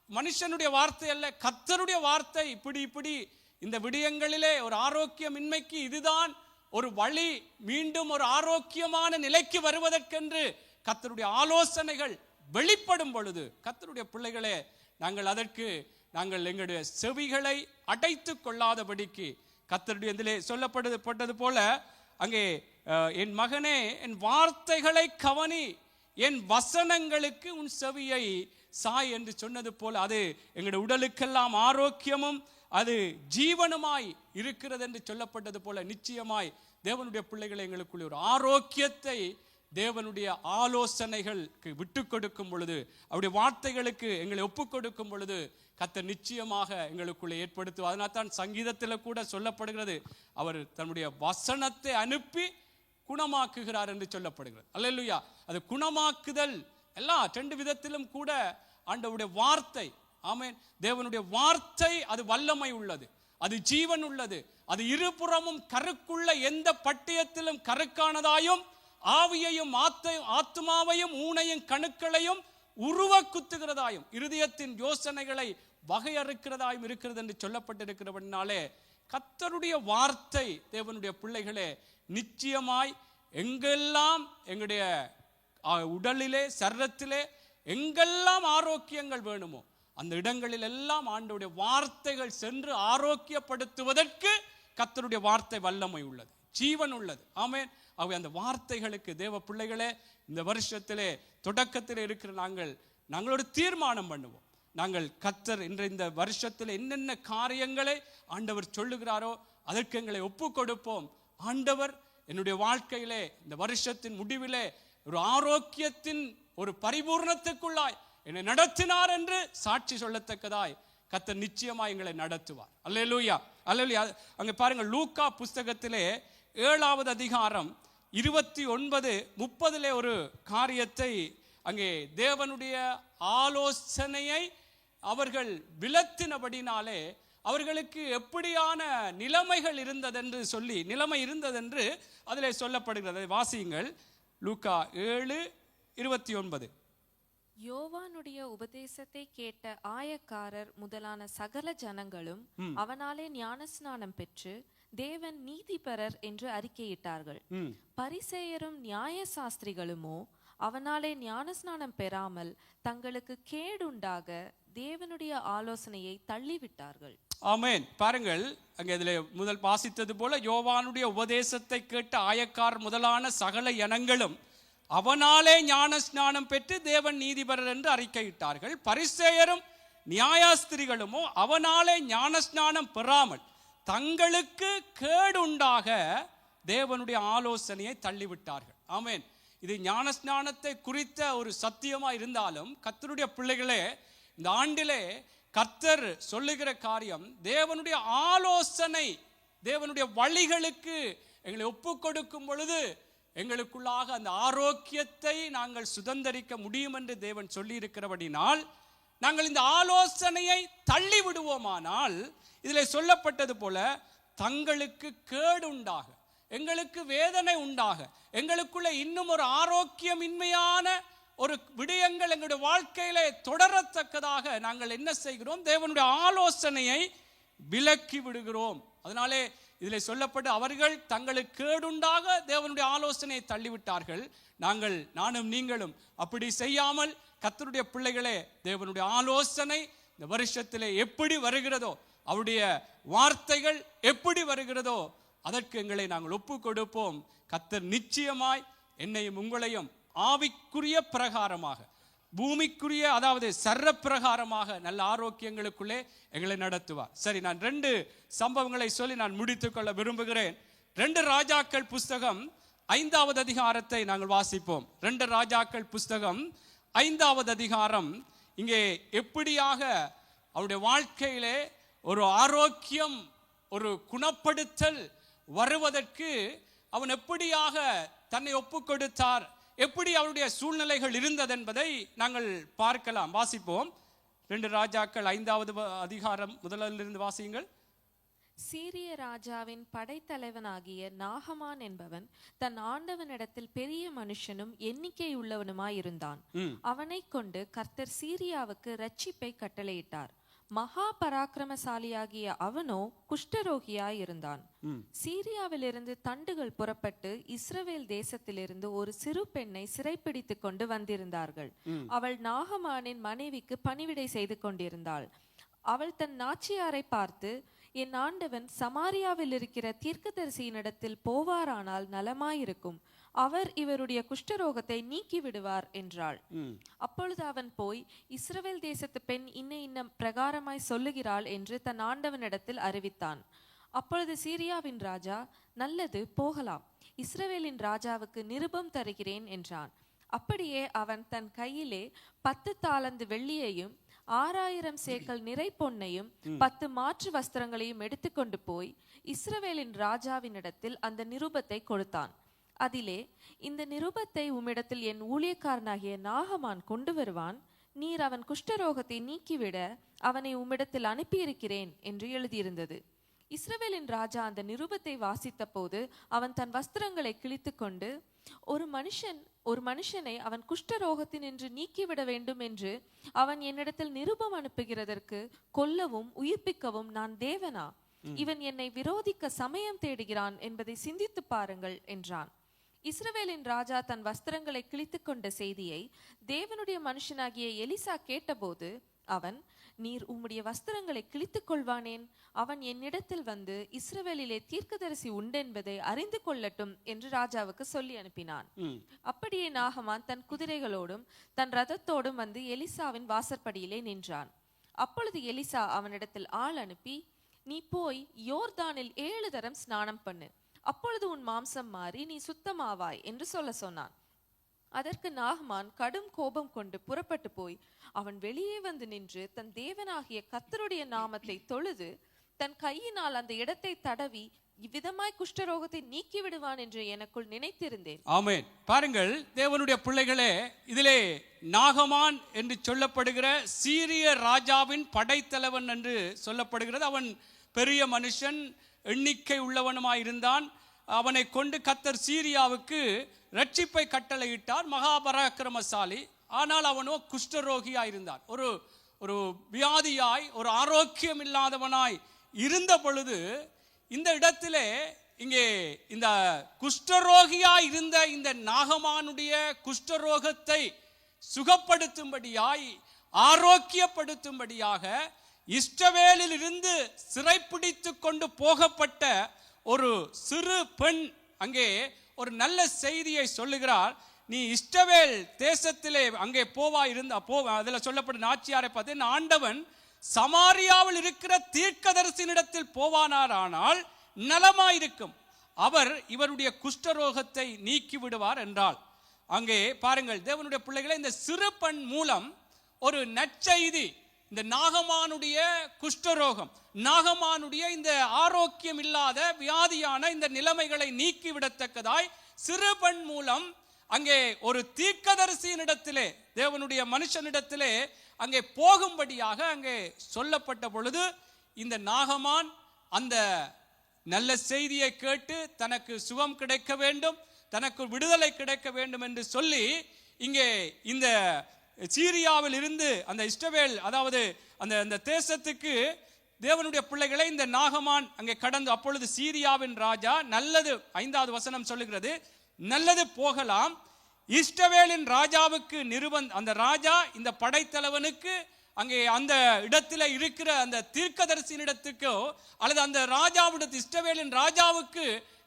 மனுஷனுடைய வார்த்தை அல்ல, கர்த்தருடைய வார்த்தை இப்படி இந்த விடயங்களிலே ஒரு ஆரோக்கியமின்மைக்கு இதுதான் ஒரு வழி, மீண்டும் ஒரு ஆரோக்கியமான நிலைக்கு வருவதற்கென்று கர்த்தருடைய ஆலோசனைகள் வெளிப்படும் பொழுது, கர்த்தருடைய பிள்ளைகளே, நாங்கள் எங்களுடைய செவிகளை அடைத்து கொள்ளாதபடிக்கு கர்த்தருடைய இதிலே சொல்லப்பட்டது போல அங்கே என் மகனே என் வார்த்தைகளை கவனி, என் வசனங்களுக்கு உன் செவியை சாய் என்று சொன்னது போல அது எங்களுடைய உடலுக்கெல்லாம் ஆரோக்கியமும் அது ஜீவனுமாய் இருக்கிறது என்று சொல்லப்பட்டது போல நிச்சயமாய் தேவனுடைய பிள்ளைகளை எங்களுக்குள்ள ஒரு ஆரோக்கியத்தை தேவனுடைய ஆலோசனைகளுக்கு விட்டு கொடுக்கும் பொழுது, அவருடைய வார்த்தைகளுக்கு எங்களை ஒப்பு கொடுக்கும் பொழுது கர்த்தர் நிச்சயமாக எங்களுக்குள்ளே ஏற்படுத்துவார். அதனால் தான் சங்கீதத்தில் கூட சொல்லப்படுகிறது, அவர் தன்னுடைய வசனத்தை அனுப்பி குணமாக்குகிறார் என்று சொல்லப்படுகிறது. அல்லேலூயா. அது குணமாக்குதல் எல்லாம் 2 விதத்திலும் கூட ஆண்டவருடைய வார்த்தை, ஆமென், தேவனுடைய வார்த்தை அது வல்லமை உள்ளது, அது ஜீவன் உள்ளது, அது இருபுறமும் கருக்குள்ள எந்த பட்டயத்திலும் கருக்கானதாயும் ஆவியையும் ஆத்மாவையும் ஊனையும் கணுக்களையும் உருவ குத்துகிறதாயும் இருதயத்தின் யோசனைகளை வகையறுக்கிறதாயும் இருக்கிறது என்று சொல்லப்பட்டிருக்கிறபடினாலே கர்த்தருடைய வார்த்தை தேவனுடைய பிள்ளைகளே நிச்சயமாய் எங்கெல்லாம் எங்களுடைய உடலிலே சரீரத்திலே எங்கெல்லாம் ஆரோக்கியங்கள் வேணுமோ அந்த இடங்களில் எல்லாம் ஆண்டவருடைய வார்த்தைகள் சென்று ஆரோக்கியப்படுத்துவதற்கு கர்த்தருடைய வார்த்தை வல்லமை உள்ளது, ஜீவன் உள்ளது. ஆமென். அவை அந்த வார்த்தைகளுக்கு தேவ பிள்ளைகளே இந்த வருஷத்திலே தொடக்கத்தில் இருக்கிற நாங்கள் ஒரு தீர்மானம் பண்ணுவோம். நாங்கள் கர்த்தர் இந்த வருஷத்தில் என்னென்ன காரியங்களை ஆண்டவர் சொல்லுகிறாரோ அதற்கு எங்களை ஒப்பு கொடுப்போம். ஆண்டவர் என்னுடைய வாழ்க்கையிலே இந்த வருஷத்தின் முடிவிலே ஒரு ஆரோக்கியத்தின் ஒரு பரிபூர்ணத்துக்குள்ளாய் என்னை நடத்தினார் என்று சாட்சி சொல்லத்தக்கதாய் கர்த்தர் நிச்சயமாய் எங்களை நடத்துவார். அல்லேலூயா. அல்லேலூயா. அங்கே பாருங்கள், லூக்கா புஸ்தகத்திலே 7வது அதிகாரம் 29-30 ஒரு காரியத்தை அங்கே தேவனுடைய ஆலோசனையை அவர்கள் விலத்தினபடினாலே அவர்களுக்கு எப்படியான நிலைமைகள் இருந்ததென்று அதிலே சொல்லப்படுகிறது. வாசியுங்கள், லூக்கா 7:29. யோவானுடைய உபதேசத்தை கேட்ட ஆயக்காரர் முதலான சகல ஜனங்களும் அவனாலே ஞானஸ்நானம் பெற்று தேவன் நீதிபரர் என்று அறிக்கையிட்டார்கள். பரிசேயரும் நியாய சாஸ்திரிகளுமோ அவனாலே ஞானஸ்நானம் பெறாமல் தங்களுக்கு கேடுண்டாக தேவனுடைய ஆலோசனையை தள்ளிவிட்டார்கள். ஆமென். பாருங்கள், அங்கே அதில் முதல் வாசித்தது போல யோவானுடைய உபதேசத்தை கேட்ட ஆயக்கார் முதலான சகல ஜனங்களும் அவனாலே ஞானஸ்நானம் பெற்று தேவன் நீதிபரர் என்று அறிக்கையிட்டார்கள். பரிசேயரும் நியாயாஸ்திரிகளுமோ அவனாலே ஞானஸ்நானம் பெறாமல் தங்களுக்கு கேடுண்டாக தேவனுடைய ஆலோசனையை தள்ளிவிட்டார்கள். ஆமென். இது ஞானஸ்நானத்தை குறித்த ஒரு சத்தியமா இருந்தாலும் கர்த்தருடைய பிள்ளைகளே, இந்த ஆண்டிலே கர்த்தர் சொல்லுகிற காரியம் தேவனுடைய ஆலோசனை, தேவனுடைய வழிகளுக்கு எங்களை ஒப்பு கொடுக்கும் பொழுது எங்களுக்குள்ளாக அந்த ஆரோக்கியத்தை நாங்கள் சுதந்தரிக்க முடியும் என்று தேவன் சொல்லி இருக்கிறபடினால் நாங்கள் இந்த ஆலோசனையை தள்ளி விடுவோமானால் இதில் சொல்லப்பட்டது போல தங்களுக்கு கேடு உண்டாக, எங்களுக்கு வேதனை உண்டாக, எங்களுக்குள்ள இன்னும் ஒரு ஆரோக்கியமின்மையான ஒரு விடயங்கள் எங்களுடைய வாழ்க்கையிலே தொடரத்தக்கதாக நாங்கள் என்ன செய்கிறோம்? தேவனுடைய ஆலோசனையை விலக்கி விடுகிறோம். அதனாலே இதில் சொல்லப்பட்டு அவர்கள் தங்களுக்கு கேடுண்டாக தேவனுடைய ஆலோசனையை தள்ளிவிட்டார்கள். நானும் நீங்களும் அப்படி செய்யாமல் கர்த்தருடைய பிள்ளைகளே, தேவனுடைய ஆலோசனை இந்த வருஷத்திலே எப்படி வருகிறதோ, அவருடைய வார்த்தைகள் எப்படி வருகிறதோ அதற்கு எங்களை நாங்கள் ஒப்பு கொடுப்போம். கர்த்தர் நிச்சயமாய் என்னையும் உங்களையும் ஆவிக்குரிய பிரகாரமாக பூமிக்குரிய அதாவது சர்வப்பிரகாரமாக நல்ல ஆரோக்கியங்களுக்குள்ளே எங்களை நடத்துவார். சரி, நான் 2 சம்பவங்களை சொல்லி நான் முடித்துக்கொள்ள விரும்புகிறேன். 2 ராஜாக்கள் புஸ்தகம் 5வது அதிகாரத்தை நாங்கள் வாசிப்போம். 2 ராஜாக்கள் புஸ்தகம் 5வது அதிகாரம். இங்கே எப்படியாக அவருடைய வாழ்க்கையிலே ஒரு ஆரோக்கியம், ஒரு குணப்படுத்தல் வருவதற்கு அவன் எப்படியாக தன்னை ஒப்புக் கொடுத்தார், எப்படி அவருடைய சூழ்நிலைகள் இருந்தது என்பதை நாங்கள் பார்க்கலாம். வாசிப்போம். 2 ராஜாக்கள் 5வது அதிகாரம் முதலிலிருந்து வாசியுங்கள். சீரிய ராஜாவின் படைத்தலைவனாகிய நாகமான் என்பவன் தன் ஆண்டவனிடத்தில் பெரிய மனுஷனும் எண்ணிக்கை உள்ளவனுமாயிருந்தான். அவனை கொண்டு கர்த்தர் சீரியாவுக்கு இரட்சிப்பை கட்டளையிட்டார். மகா பராக்கிரமசாலியாகிய அவனோ குஷ்டரோகியாயிருந்தான். சீரியாவிலிருந்து தண்டுகள் புறப்பட்டு இஸ்ரவேல் தேசத்திலிருந்து ஒரு சிறு பெண்ணை சிறைப்பிடித்து கொண்டு வந்திருந்தார்கள். அவள் நாகமானின் மனைவிக்கு பணிவிடை செய்து கொண்டிருந்தாள். அவள் தன் நாச்சியாரை பார்த்து, என் ஆண்டவன் சமாரியாவில் இருக்கிற தீர்க்கதரிசியினிடத்தில் போவாரானால் நலமாயிருக்கும், அவர் இவருடைய குஷ்டரோகத்தை நீக்கி விடுவார் என்றாள். அப்பொழுது அவன் போய், இஸ்ரவேல் தேசத்து பெண் இன்ன பிரகாரமாய் சொல்லுகிறாள் என்று தன் ஆண்டவனிடத்தில் அறிவித்தான். அப்பொழுது சீரியாவின் ராஜா, நல்லது, போகலாம், இஸ்ரவேலின் ராஜாவுக்கு நிருபம் தருகிறேன் என்றான். அப்படியே அவன் தன் கையிலே 10 தாலந்து வெள்ளியையும் 6000 சேக்கல் நிறை பொன்னையும் 10 மாற்று வஸ்திரங்களையும் எடுத்துக்கொண்டு போய் இஸ்ரவேலின் ராஜாவினிடத்தில் அந்த நிருபத்தை கொடுத்தான். அதிலே, இந்த நிருபத்தை உம்மிடத்தில் என் ஊழியக்காரனாகிய நாகமான் கொண்டு வருவான், நீர் அவன் குஷ்டரோகத்தை நீக்கிவிட அவனை உம்மிடத்தில் அனுப்பியிருக்கிறேன் என்று எழுதியிருந்தது. இஸ்ரவேலின் ராஜா அந்த நிருபத்தை வாசித்த போது அவன் தன் வஸ்திரங்களை கிழித்து கொண்டு, ஒரு மனுஷனை அவன் குஷ்டரோகத்தினின்று நீக்கிவிட வேண்டும் என்று அவன் என்னிடத்தில் நிருபம் அனுப்புகிறதற்கு கொல்லவும் உயிர்ப்பிக்கவும் நான் தேவனா? இவன் என்னை விரோதிக்க சமயம் தேடுகிறான் என்பதை சிந்தித்து பாருங்கள் என்றான். இஸ்ரவேலின் ராஜா தன் வஸ்திரங்களை கிழித்து கொண்ட செய்தியை தேவனுடைய மனுஷனாகிய எலிசா கேட்டபோது அவன், நீர் உம்முடைய வஸ்திரங்களை கிழித்துக் கொள்வானேன்? அவன் என்னிடத்தில் வந்து இஸ்ரவேலிலே தீர்க்கதரிசி உண்டென்பதை அறிந்து கொள்ளட்டும் என்று ராஜாவுக்கு சொல்லி அனுப்பினான். அப்படியே நாகமான் தன் குதிரைகளோடும் தன் ரதத்தோடும் வந்து எலிசாவின் வாசற்படியிலே நின்றான். அப்பொழுது எலிசா அவனிடத்தில் ஆள் அனுப்பி, நீ போய் யோர்தானில் 7 தரம் ஸ்நானம் பண்ணு, அப்பொழுது உன் மாம்சம் மாறி நீ சுத்தமாவாய் என்று சொன்னான். அதற்கு நாகமான் கடும் கோபம் கொண்டு புறப்பட்டு போய் அவன் வெளியே வந்து நின்று தன் தேவனாகிய கர்த்தருடைய நாமத்தை தொழுது தன் கையினால் அந்த இடத்தை தடவி இவ்விதமாய் குஷ்டரோகத்தை நீக்கி விடுவான் என்று எனக்குள் நினைத்திருந்தேன். ஆமென். பாருங்கள் தேவனுடைய பிள்ளைகளே, இதிலே நாகமான் என்று சொல்லப்படுகிற சீரிய ராஜாவின் படைத்தலைவன் என்று சொல்லப்படுகிறது. அவன் பெரிய மனுஷன், எண்ணிக்கை உள்ளவனுமாயிருந்தான். அவனை கொண்டு கர்த்தர் சீரியாவுக்கு இரட்சிப்பை கட்டளையிட்டார். மகாபராக்கிரமசாலி. ஆனால் அவனோ குஷ்டரோகியாயிருந்தான். ஒரு வியாதியாய், ஒரு ஆரோக்கியம் இல்லாதவனாய் இருந்த பொழுது இந்த இடத்திலே இங்கே இந்த குஷ்டரோகியாய் இருந்த இந்த நாகமானுடைய குஷ்டரோகத்தை சுகப்படுத்தும்படியாய், ஆரோக்கியப்படுத்தும்படியாக இஸ்ரவேலில் இருந்து சிறைப்பிடித்து கொண்டு போகப்பட்ட ஒரு சிறு பெண் அங்கே ஒரு நல்ல செய்தியை சொல்லுகிறார். நீ இஸ்ரவேல் தேசத்திலே அங்கே அதில் சொல்லப்படும் நாச்சியாரை பார்த்து, ஆண்டவன் சமாரியாவில் இருக்கிற தீர்க்கதரிசியினிடத்தில் போவானாரானால் நலமாயிருக்கும், அவர் இவருடைய குஷ்டரோகத்தை நீக்கி விடுவார் என்றால். அங்கே பாருங்கள் தேவனுடைய பிள்ளைகளை, இந்த சிறு பெண் மூலம் ஒரு நற்செய்தி, இந்த நாகமானுடைய குஷ்டரோகம், நாகமானுடைய இந்த ஆரோக்கியம் இல்லாத வியாதியான இந்த நிலைமைகளை நீக்கிவிடத்தக்கதாய் சிறு பெண் மூலம் அங்கே ஒரு தீர்க்கதரிசியினிடத்திலே, தேவனுடைய மனுஷனிடத்திலே அங்கே போகும்படியாக அங்கே சொல்லப்பட்ட பொழுது இந்த நாகமான் அந்த நல்ல செய்தியை கேட்டு தனக்கு சுகம் கிடைக்க வேண்டும், தனக்கு விடுதலை கிடைக்க வேண்டும் என்று சொல்லி இங்கே இந்த சீரியாவில் இருந்து அந்த இஸ்ரவேல், அதாவது அந்த தேசத்துக்கு தேவனுடைய பிள்ளைகளை இந்த நாகமான் அங்கே கடந்து, அப்பொழுது சீரியாவின் ராஜா, நல்லது, 5வது வசனம் சொல்லுகிறது, நல்லது, போகலாம், இஸ்ரவேலின் ராஜாவுக்கு அந்த ராஜா இந்த படைத்தலைவனுக்கு அங்கே அந்த இடத்துல இருக்கிற அந்த தீர்க்கதரிசியினிடத்துக்கோ அல்லது அந்த ராஜாவிடத்து இஸ்ரவேலின் ராஜாவுக்கு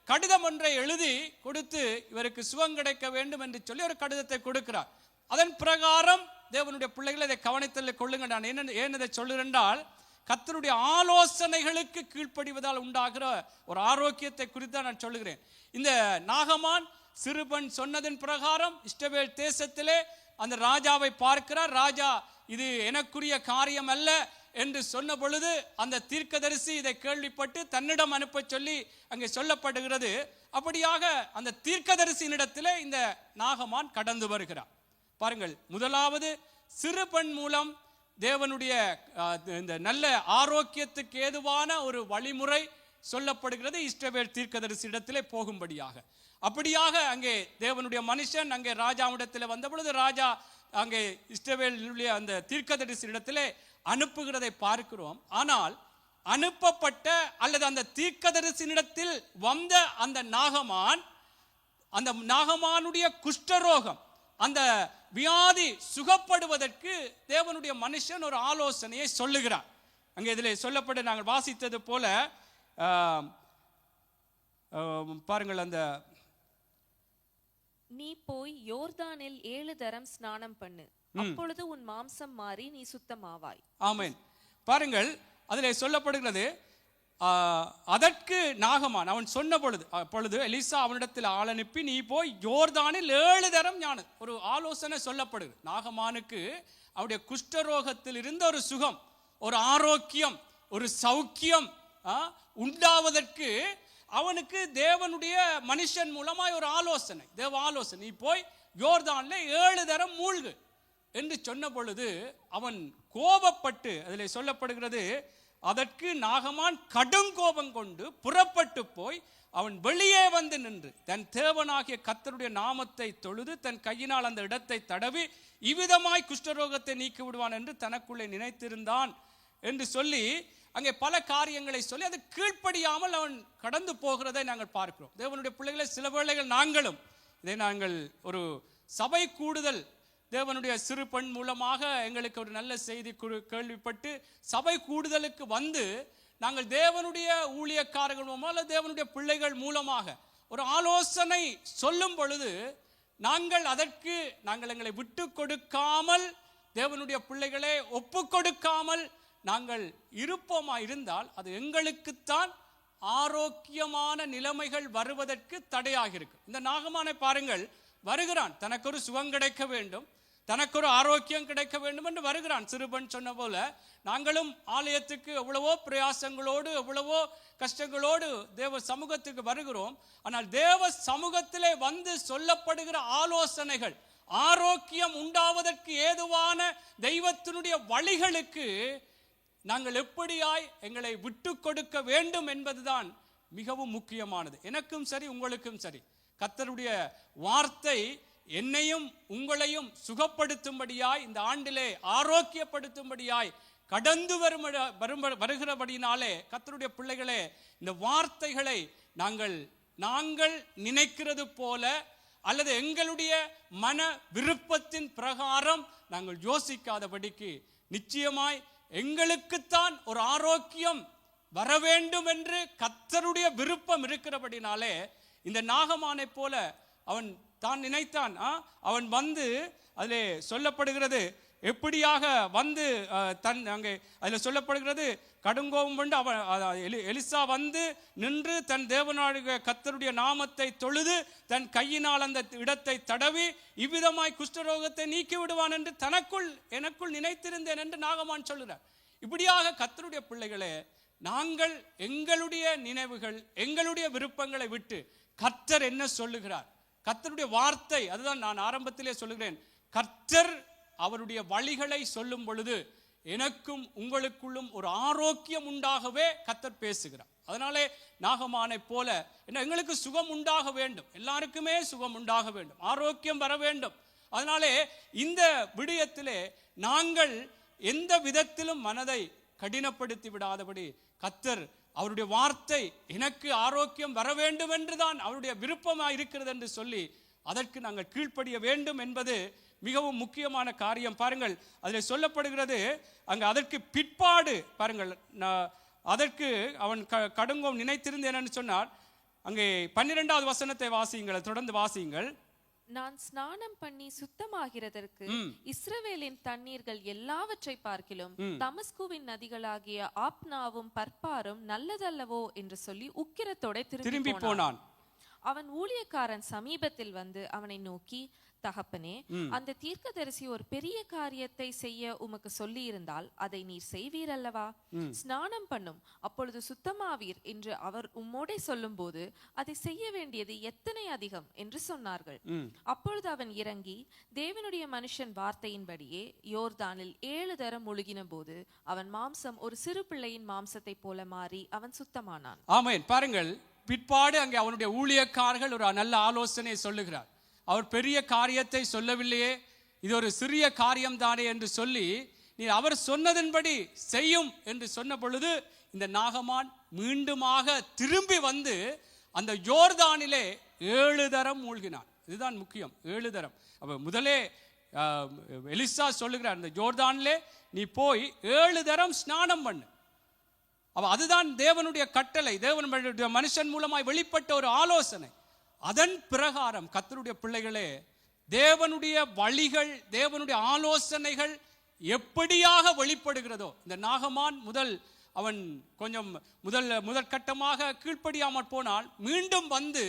கடிதம் ஒன்றை எழுதி கொடுத்து இவருக்கு சுகம் கிடைக்க வேண்டும் என்று சொல்லி ஒரு கடிதத்தை கொடுக்கிறார். அதன் பிரகாரம் தேவனுடைய பிள்ளைகளை இதை கவனித்தல் கொள்ளுங்க. நான் ஏன் இதை சொல்லுகிறேன் என்றால், கர்த்தருடைய ஆலோசனைகளுக்கு கீழ்ப்படிவதால் உண்டாகிற ஒரு ஆரோக்கியத்தை குறித்து நான் சொல்லுகிறேன். இந்த நாகமான் சிறுபெண் சொன்னதன் பிரகாரம் இஸ்ரவேல் தேசத்திலே அந்த ராஜாவை பார்க்கிறார். ராஜா இது எனக்குரிய காரியம் அல்ல என்று சொன்ன பொழுது அந்த தீர்க்கதரிசி இதை கேள்விப்பட்டு தன்னிடம் அனுப்ப சொல்லி அங்கே சொல்லப்படுகிறது. அப்படியாக அந்த தீர்க்கதரிசியினிடத்திலே இந்த நாகமான் கடந்து வருகிறார். பாருங்கள், முதலாவது சிறுபெண் மூலம் தேவனுடைய இந்த நல்ல ஆரோக்கியத்துக்கு ஏதுவான ஒரு வழிமுறை சொல்லப்படுகிறது இஸ்ரவேல் தீர்க்கதரிசி இடத்திலே போகும்படியாக. அப்படியாக அங்கே தேவனுடைய மனுஷன் அங்கே ராஜாவிடத்தில் வந்த பொழுது ராஜா அங்கே இஸ்ரவேலுடைய அந்த தீர்க்கதரிசி இடத்திலே அனுப்புகிறதை பார்க்கிறோம். ஆனால் அனுப்பப்பட்ட அல்லது அந்த தீர்க்கதரிசியிடத்தில் வந்த அந்த நாகமானுடைய குஷ்டரோகம், அந்த வியாதி சுகப்படுவதற்கு தேவனுடைய மனுஷன் ஒரு ஆலோசனையை சொல்லுகிறார். அங்கே இதில் சொல்லப்பட்டு நாங்கள் வாசித்தது போல பாருங்கள், அந்த நீ போய் யோர்தானில் 7 தரம் ஸ்நானம் பண்ணு, அப்பொழுது உன் மாம்சம் மாறி நீ சுத்தமாவாய். ஆமென். பாருங்கள், அதில் சொல்லப்படுகிறது, அதற்கு நாகமான் அவன் சொன்ன பொழுது எலிசா அவனிடத்தில் ஆள் அனுப்பி நீ போய் யோர்தானில் 7 தரம் ஞான ஒரு ஆலோசனை சொல்லப்படுது. நாகமானுக்கு அவருடைய குஷ்டரோகத்தில் இருந்த ஒரு சுகம், ஒரு ஆரோக்கியம், ஒரு சௌக்கியம் உண்டாவதற்கு அவனுக்கு தேவனுடைய மனுஷன் மூலமாய் ஒரு ஆலோசனை, தேவ ஆலோசனை, நீ போய் யோர்தான்ல 7 தரம் மூழ்கு என்று சொன்ன பொழுது அவன் கோபப்பட்டு, அதில் சொல்லப்படுகிறது, அதற்கு நாகமான் கடும் கோபம் கொண்டு புறப்பட்டு போய் அவன் வெளியே வந்து நின்று தன் தேவனாகிய கர்த்தருடைய நாமத்தை தொழுது தன் கையினால் அந்த இடத்தை தடவி இவ்விதமாய் குஷ்டரோகத்தை நீக்கி விடுவான் என்று தனக்குள்ளே நினைத்திருந்தான் என்று சொல்லி அங்கே பல காரியங்களை சொல்லி அது கீழ்ப்படியாமல் அவன் கடந்து போகிறதை நாங்கள் பார்க்கிறோம். தேவனுடைய பிள்ளைகளை சில வேளைகள் நாங்களும் இதை நாங்கள் ஒரு சபை கூடுதல் தேவனுடைய சிறு பெண் மூலமாக எங்களுக்கு ஒரு நல்ல செய்தி கேள்விப்பட்டு சபை கூடுதலுக்கு வந்து நாங்கள் தேவனுடைய ஊழியக்காரர்கள் மூலமாக தேவனுடைய பிள்ளைகள் மூலமாக ஒரு ஆலோசனை சொல்லும் பொழுது நாங்கள் அதற்கு எங்களை விட்டு கொடுக்காமல் தேவனுடைய பிள்ளைகளை ஒப்பு கொடுக்காமல் நாங்கள் இருப்போமா இருந்தால் அது எங்களுக்குத்தான் ஆரோக்கியமான நிலைமைகள் வருவதற்கு தடையாக இருக்கு. இந்த நாகமானை பாருங்கள், வருகிறான், தனக்கு ஒரு சுகம் கிடைக்க வேண்டும், தனக்கு ஒரு ஆரோக்கியம் கிடைக்க வேண்டும் என்று வருகிறான். சிறுபெண் சொன்ன போல நாங்களும் ஆலயத்துக்கு எவ்வளவோ பிரயாசங்களோடு எவ்வளவோ கஷ்டங்களோடு தேவ சமூகத்துக்கு வருகிறோம். ஆனால் தேவ சமூகத்திலே வந்து சொல்லப்படுகிற ஆலோசனைகள் ஆரோக்கியம் உண்டாவதற்கு ஏதுவான தெய்வத்தினுடைய வழிகளுக்கு நாங்கள் எப்படியாய் எங்களை விட்டு கொடுக்க வேண்டும் என்பதுதான் மிகவும் முக்கியமானது. எனக்கும் சரி வருக்கும் சரி கர்த்தருடைய வார்த்தை என்னையும் உங்களையும் சுகப்படுத்தும்படியாய் இந்த ஆண்டிலே ஆரோக்கியப்படுத்தும்படியாய் கடந்து வருகிறபடினாலே கர்த்தருடைய பிள்ளைகளே, இந்த வார்த்தைகளை நாங்கள் நினைக்கிறது போல அல்லது எங்களுடைய மன விருப்பத்தின் பிரகாரம் நாங்கள் யோசிக்காதபடிக்கு நிச்சயமாய் எங்களுக்குத்தான் ஒரு ஆரோக்கியம் வர வேண்டும் என்று கர்த்தருடைய விருப்பம் இருக்கிறபடினாலே இந்த நாகமானை போல அவன் தான் நினைத்தான். அவன் வந்து அதிலே சொல்லப்படுகிறது எப்படியாக வந்து அங்கே அதில் சொல்லப்படுகிறது கடுங்கோபம் கொண்டு அவன் எலிசா வந்து நின்று தன் தேவனாகிய கர்த்தருடைய நாமத்தை தொழுது தன் கையினால் அந்த இடத்தை தடவி இவ்விதமாய் குஷ்டரோகத்தை நீக்கி விடுவான் என்று எனக்குள் நினைத்திருந்தேன் என்று நாகமான் சொல்கிறார். இப்படியாக கர்த்தருடைய பிள்ளைகளே, நாங்கள் எங்களுடைய நினைவுகள் எங்களுடைய விருப்பங்களை விட்டு கர்த்தர் என்ன சொல்லுகிறார், கர்த்தருடைய வார்த்தை, அதுதான் நான் ஆரம்பத்திலே சொல்லுகிறேன், கர்த்தர் அவருடைய வழிகளை சொல்லும் பொழுது எனக்கும் உங்களுக்குள்ளும் ஒரு ஆரோக்கியம் உண்டாகவே கர்த்தர் பேசுகிறார். அதனாலே நாகமானை போல எங்களுக்கு சுகம் உண்டாக வேண்டும், எல்லாருக்குமே சுகம் உண்டாக வேண்டும், ஆரோக்கியம் வர வேண்டும். அதனாலே இந்த விடயத்திலே நாங்கள் எந்த விதத்திலும் மனதை கடினப்படுத்தி விடாதபடி கர்த்தர் அவருடைய வார்த்தை எனக்கு ஆரோக்கியம் வர வேண்டும் என்றுதான் அவருடைய விருப்பமாக இருக்கிறது என்று சொல்லி அதற்கு நாங்கள் கீழ்ப்படிய வேண்டும் என்பது மிகவும் முக்கியமான காரியம். பாருங்கள், அதில் சொல்லப்படுகிறது அங்கே அதற்கு பிற்பாடு பாருங்கள், அதற்கு அவன் கடுங்கோம் நினைத்திருந்தேன் என்று சொன்னார். அங்கே 12வது வசனத்தை வாசியுங்கள், தொடர்ந்து வாசியுங்கள். நான் ஸ்நானம் பண்ணி சுத்தமாகிறதற்கு இஸ்ரவேலின் தண்ணீர்கள் எல்லாவற்றை பார்க்கிலும் தமஸ்குவின் நதிகளாகிய ஆப்னாவும் பர்பாரும் நல்லதல்லவோ என்று சொல்லி உக்கிரத்தோட திரும்பி போனான். அவன் ஊழியக்காரன் சமீபத்தில் வந்து அவனை நோக்கி, தகப்பனே, அந்த தீர்க்கதரிசி ஒரு பெரிய காரியத்தை செய்ய உமக்கு சொல்லி இருந்தால் அதை நீர் செய்வீர் அல்லவா? ஸ்நானம் பண்ணும், அப்பொழுது சுத்தமாவீர் என்று அவர் உம்மோடே சொல்லும் போது அதை செய்ய வேண்டியது எத்தனை அதிகம் என்று சொன்னார்கள். அப்பொழுது அவன் இறங்கி தேவனுடைய மனுஷன் வார்த்தையின்படியே யோர்தானில் 7 தரம் முழுகின போது அவன் மாம்சம் ஒரு சிறு பிள்ளையின் மாம்சத்தை போல மாறி அவன் சுத்தமானான். ஆமென். பாருங்கள், பிற்பாடு அங்கே அவனுடைய ஊழியக்காரர்கள் ஒரு நல்ல ஆலோசனை சொல்லுகிறார். அவர் பெரிய காரியத்தை சொல்லவில்லையே, இது ஒரு சிறிய காரியம் தானே என்று சொல்லி, நீ அவர் சொன்னதன்படி செய்யும் என்று சொன்ன பொழுது இந்த நாகமான் மீண்டுமாக திரும்பி வந்து அந்த யோர்தானிலே 7 தரம் மூழ்கினான். இதுதான் முக்கியம், 7 தரம். அப்ப முதலே எலிசா சொல்லுகிறார், இந்த யோர்தானிலே நீ போய் 7 தரம் ஸ்நானம் பண்ணு. அப்ப அதுதான் தேவனுடைய கட்டளை, தேவனுடைய மனுஷன் மூலமாய் வெளிப்பட்ட ஒரு ஆலோசனை. அதன் பிரகாரம் கர்த்தருடைய பிள்ளைகளே, தேவனுடைய வழிகள், தேவனுடைய ஆலோசனைகள் எப்படியாக வெளிப்படுகிறதோ, இந்த நாகமான் அவன் கொஞ்சம் முதற்கட்டமாக கீழ்ப்படியாமற் போனால் மீண்டும் வந்து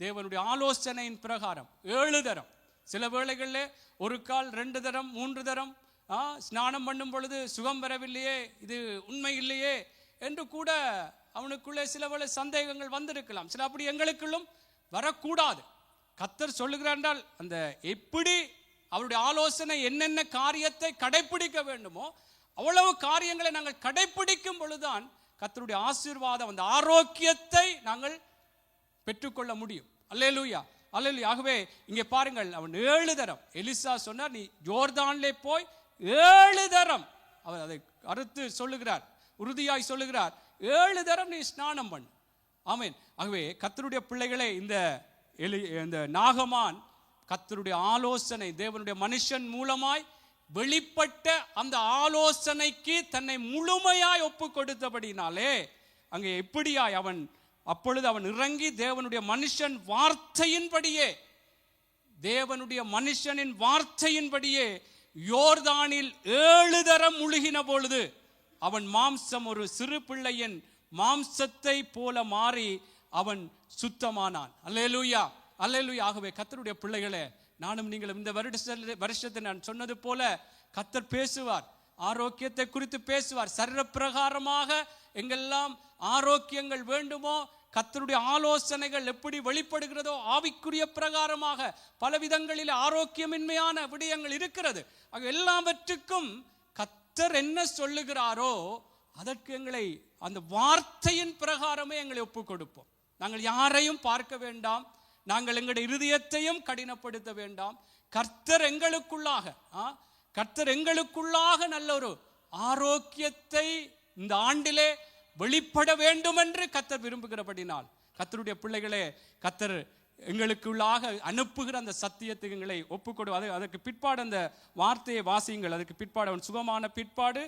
தேவனுடைய ஆலோசனையின் பிரகாரம் 7 தரம், சில வேளைகளில் 1 கால் 2 தரம் 3 தரம் ஸ்நானம் பண்ணும் பொழுது சுகம் பெறவில்லையே, இது உண்மை இல்லையே என்று கூட அவனுக்குள்ளே சில வேளை சந்தேகங்கள் வந்திருக்கலாம். சில அப்படி எங்களுக்குள்ளும் வரக்கூடாது. கர்த்தர் சொல்லுகிறார் என்றால் அந்த எப்படி அவருடைய ஆலோசனை என்னென்ன காரியத்தை கடைபிடிக்க வேண்டுமோ அவ்வளவு காரியங்களை நாங்கள் கடைபிடிக்கும் பொழுதுதான் கர்த்தருடைய ஆசீர்வாதம், அந்த ஆரோக்கியத்தை நாங்கள் பெற்றுக்கொள்ள முடியும். அல்லேலூயா, அல்லேலூயா. ஆகவே இங்கே பாருங்கள், அவன் 7 தரம், எலிசா சொன்னார், நீ யோர்தானிலே போய் 7 தரம், அவர் அதை அறுத்து சொல்லுகிறார், உறுதியாய் சொல்லுகிறார், 7 தரம் நீ ஸ்நானம் பண்ணு. ஆமென். ஆகவே கர்த்தருடைய பிள்ளைகளே, இந்த நாகமான் கர்த்தருடைய ஆலோசனை, தேவனுடைய மனுஷன் மூலமாய் வெளிப்பட்ட அந்த ஆலோசனைக்கு தன்னை முழுமையாய் ஒப்பு கொடுத்தபடினாலே அங்கே எப்படியாய் அப்பொழுது அவன் இறங்கி தேவனுடைய மனுஷன் வார்த்தையின்படியே, தேவனுடைய மனுஷனின் வார்த்தையின்படியே யோர்தானில் 7 தரம் முழுகின பொழுது அவன் மாம்சம் ஒரு சிறு பிள்ளையின் மாம்சத்தை போல மாறி அவன் சுத்தமானான். அல்லேலூயா, அல்லேலூயா. ஆகவே கர்த்தருடைய பிள்ளைகளே, நானும் நீங்களும் இந்த வருஷத்தை நான் சொன்னது போல கர்த்தர் பேசுவார், ஆரோக்கியத்தை குறித்து பேசுவார். சரீர பிரகாரமாக எங்கெல்லாம் ஆரோக்கியங்கள் வேண்டுமோ, கர்த்தருடைய ஆலோசனைகள் எப்படி வெளிப்படுகிறதோ, ஆவிக்குரிய பிரகாரமாக பல விதங்களில் ஆரோக்கியமின்மையான விடயங்கள் இருக்கிறது. ஆக எல்லாவற்றுக்கும் கர்த்தர் என்ன சொல்லுகிறாரோ அதற்கு எங்களை அந்த வார்த்தையின் பிரகாரமே எங்களை ஒப்பு கொடுப்போம். நாங்கள் யாரையும் பார்க்க வேண்டாம், நாங்கள் எங்களுடைய இருதயத்தையும் கடினப்படுத்த வேண்டாம். கர்த்தர் எங்களுக்குள்ளாக நல்ல ஒரு ஆரோக்கியத்தை இந்த ஆண்டிலே வெளிப்பட வேண்டும் என்று கர்த்தர் விரும்புகிறபடினால், கர்த்தருடைய பிள்ளைகளே, கர்த்தர் எங்களுக்குள்ளாக அனுப்புகிற அந்த சத்தியத்துக்கு எங்களை ஒப்புக்கொடு. அதற்கு பிற்பாடு அந்த வார்த்தையை வாசியுங்கள். அதுக்கு பிற்பாடு அவன் சுகமான பிற்பாடு,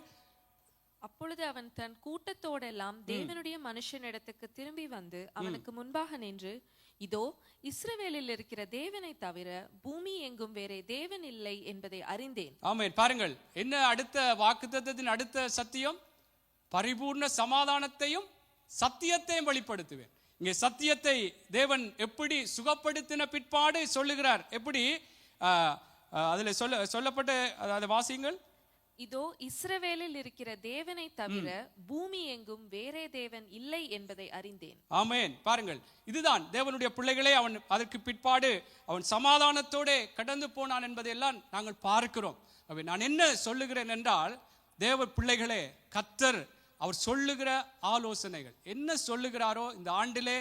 அப்பொழுது அவன் தன் கூட்டத்தோடெல்லாம் தேவனுடைய மனுஷனிடத்துக்கு திரும்பி வந்து அவனுக்கு முன்பாக நின்று, இதோ இஸ்ரவேலில் இருக்கிற தேவனை தவிர பூமி எங்கும் வேறே தேவன் இல்லை என்பதை அறிந்தேன். ஆமென். பாருங்கள், என்ன அடுத்த வாக்குத்தத்தத்தின் அடுத்த சத்தியம்? பரிபூர்ண சமாதானத்தையும் சத்தியத்தையும் வெளிப்படுத்துவேன். இங்கே சத்தியத்தை தேவன் எப்படி சுகப்படுத்தின பிற்பாடு சொல்லுகிறார். எப்படி அதில் சொல்லப்பட்ட அதை வாசியுங்கள். இதோ இஸ்ரவேலில் இருக்கிற தேவனை தவிர பூமி எங்கும் வேறே தேவன் இல்லை என்பதை அறிந்தேன். ஆமென். பாருங்கள், இதுதான் தேவனுடைய பிள்ளைகளே. அவன் அதற்கு பிற்பாடு அவன் சமாதானத்தோடு கடந்து போனான் என்பதையெல்லாம் நாங்கள் பார்க்கிறோம். நான் என்ன சொல்லுகிறேன் என்றால், தேவ பிள்ளைகளே, கர்த்தர் அவர் சொல்லுகிற ஆலோசனைகள் என்ன சொல்லுகிறாரோ இந்த ஆண்டிலே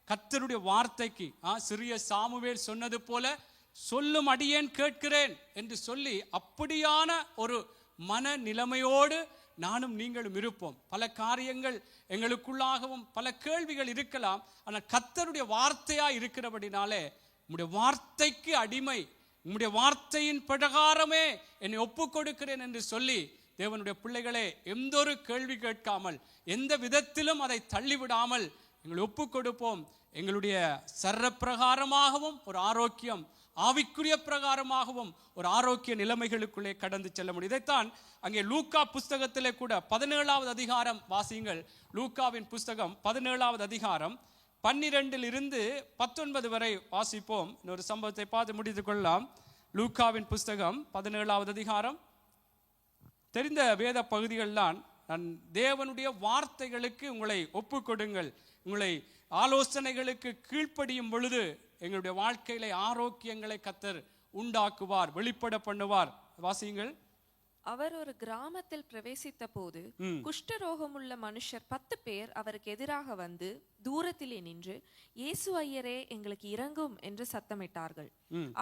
கர்த்தருடைய வார்த்தைக்கு சிறிய சாமுவேல் சொன்னது போல சொல்லும் அடியேன் கேட்கிறேன் என்று சொல்லி அப்படியான ஒரு மன நிலைமையோடு நானும் நீங்களும் இருப்போம். பல காரியங்கள் எங்களுக்குள்ளாகவும் பல கேள்விகள் இருக்கலாம். ஆனால் கர்த்தருடைய வார்த்தையா இருக்கிறபடினாலே உம்முடைய வார்த்தைக்கு அடிமை, உம்முடைய வார்த்தையின் பிரகாரமே என்னை ஒப்புக் கொடுக்கிறேன் என்று சொல்லி தேவனுடைய பிள்ளைகளே, எந்த ஒரு கேள்வி கேட்காமல், எந்த விதத்திலும் அதை தள்ளிவிடாமல் எங்களை ஒப்பு கொடுப்போம். எங்களுடைய சரப்பிரகாரமாகவும் ஒரு ஆரோக்கியம், ஆவிக்குரிய பிரகாரமாகவும் ஒரு ஆரோக்கிய நிலைமைகளுக்குள்ளே கடந்து செல்ல முடியும். இதைத்தான் அங்கே லூக்கா புஸ்தகத்திலே கூட 17வது அதிகாரம் வாசியுங்கள். லூக்காவின் புஸ்தகம் 17வது அதிகாரம் 12 19 வரை வாசிப்போம். இன்னொரு சம்பவத்தை பார்த்து முடித்துக் கொள்ளலாம். லூக்காவின் புஸ்தகம் 17வது அதிகாரம். தெரிந்த வேத பகுதிகள்தான். நான் தேவனுடைய வார்த்தைகளுக்கு உங்களை ஒப்பு கொடுங்கள். உங்களை ஆலோசனைகளுக்கு கீழ்ப்படியும் பொழுது எங்களுடைய வாழ்க்கையில ஆரோக்கியங்களை கர்த்தர் உண்டாக்குவார், வெளிப்பட பண்ணுவார். வாசியுங்கள். அவர் ஒரு கிராமத்தில் பிரவேசித்த போது குஷ்டரோகமுள்ள மனுஷர் 10 பேர் அவருக்கு எதிராக வந்து தூரத்திலே நின்று, இயேசு ஐயரே, எங்களுக்கு இரங்கும் என்று சத்தமிட்டார்கள்.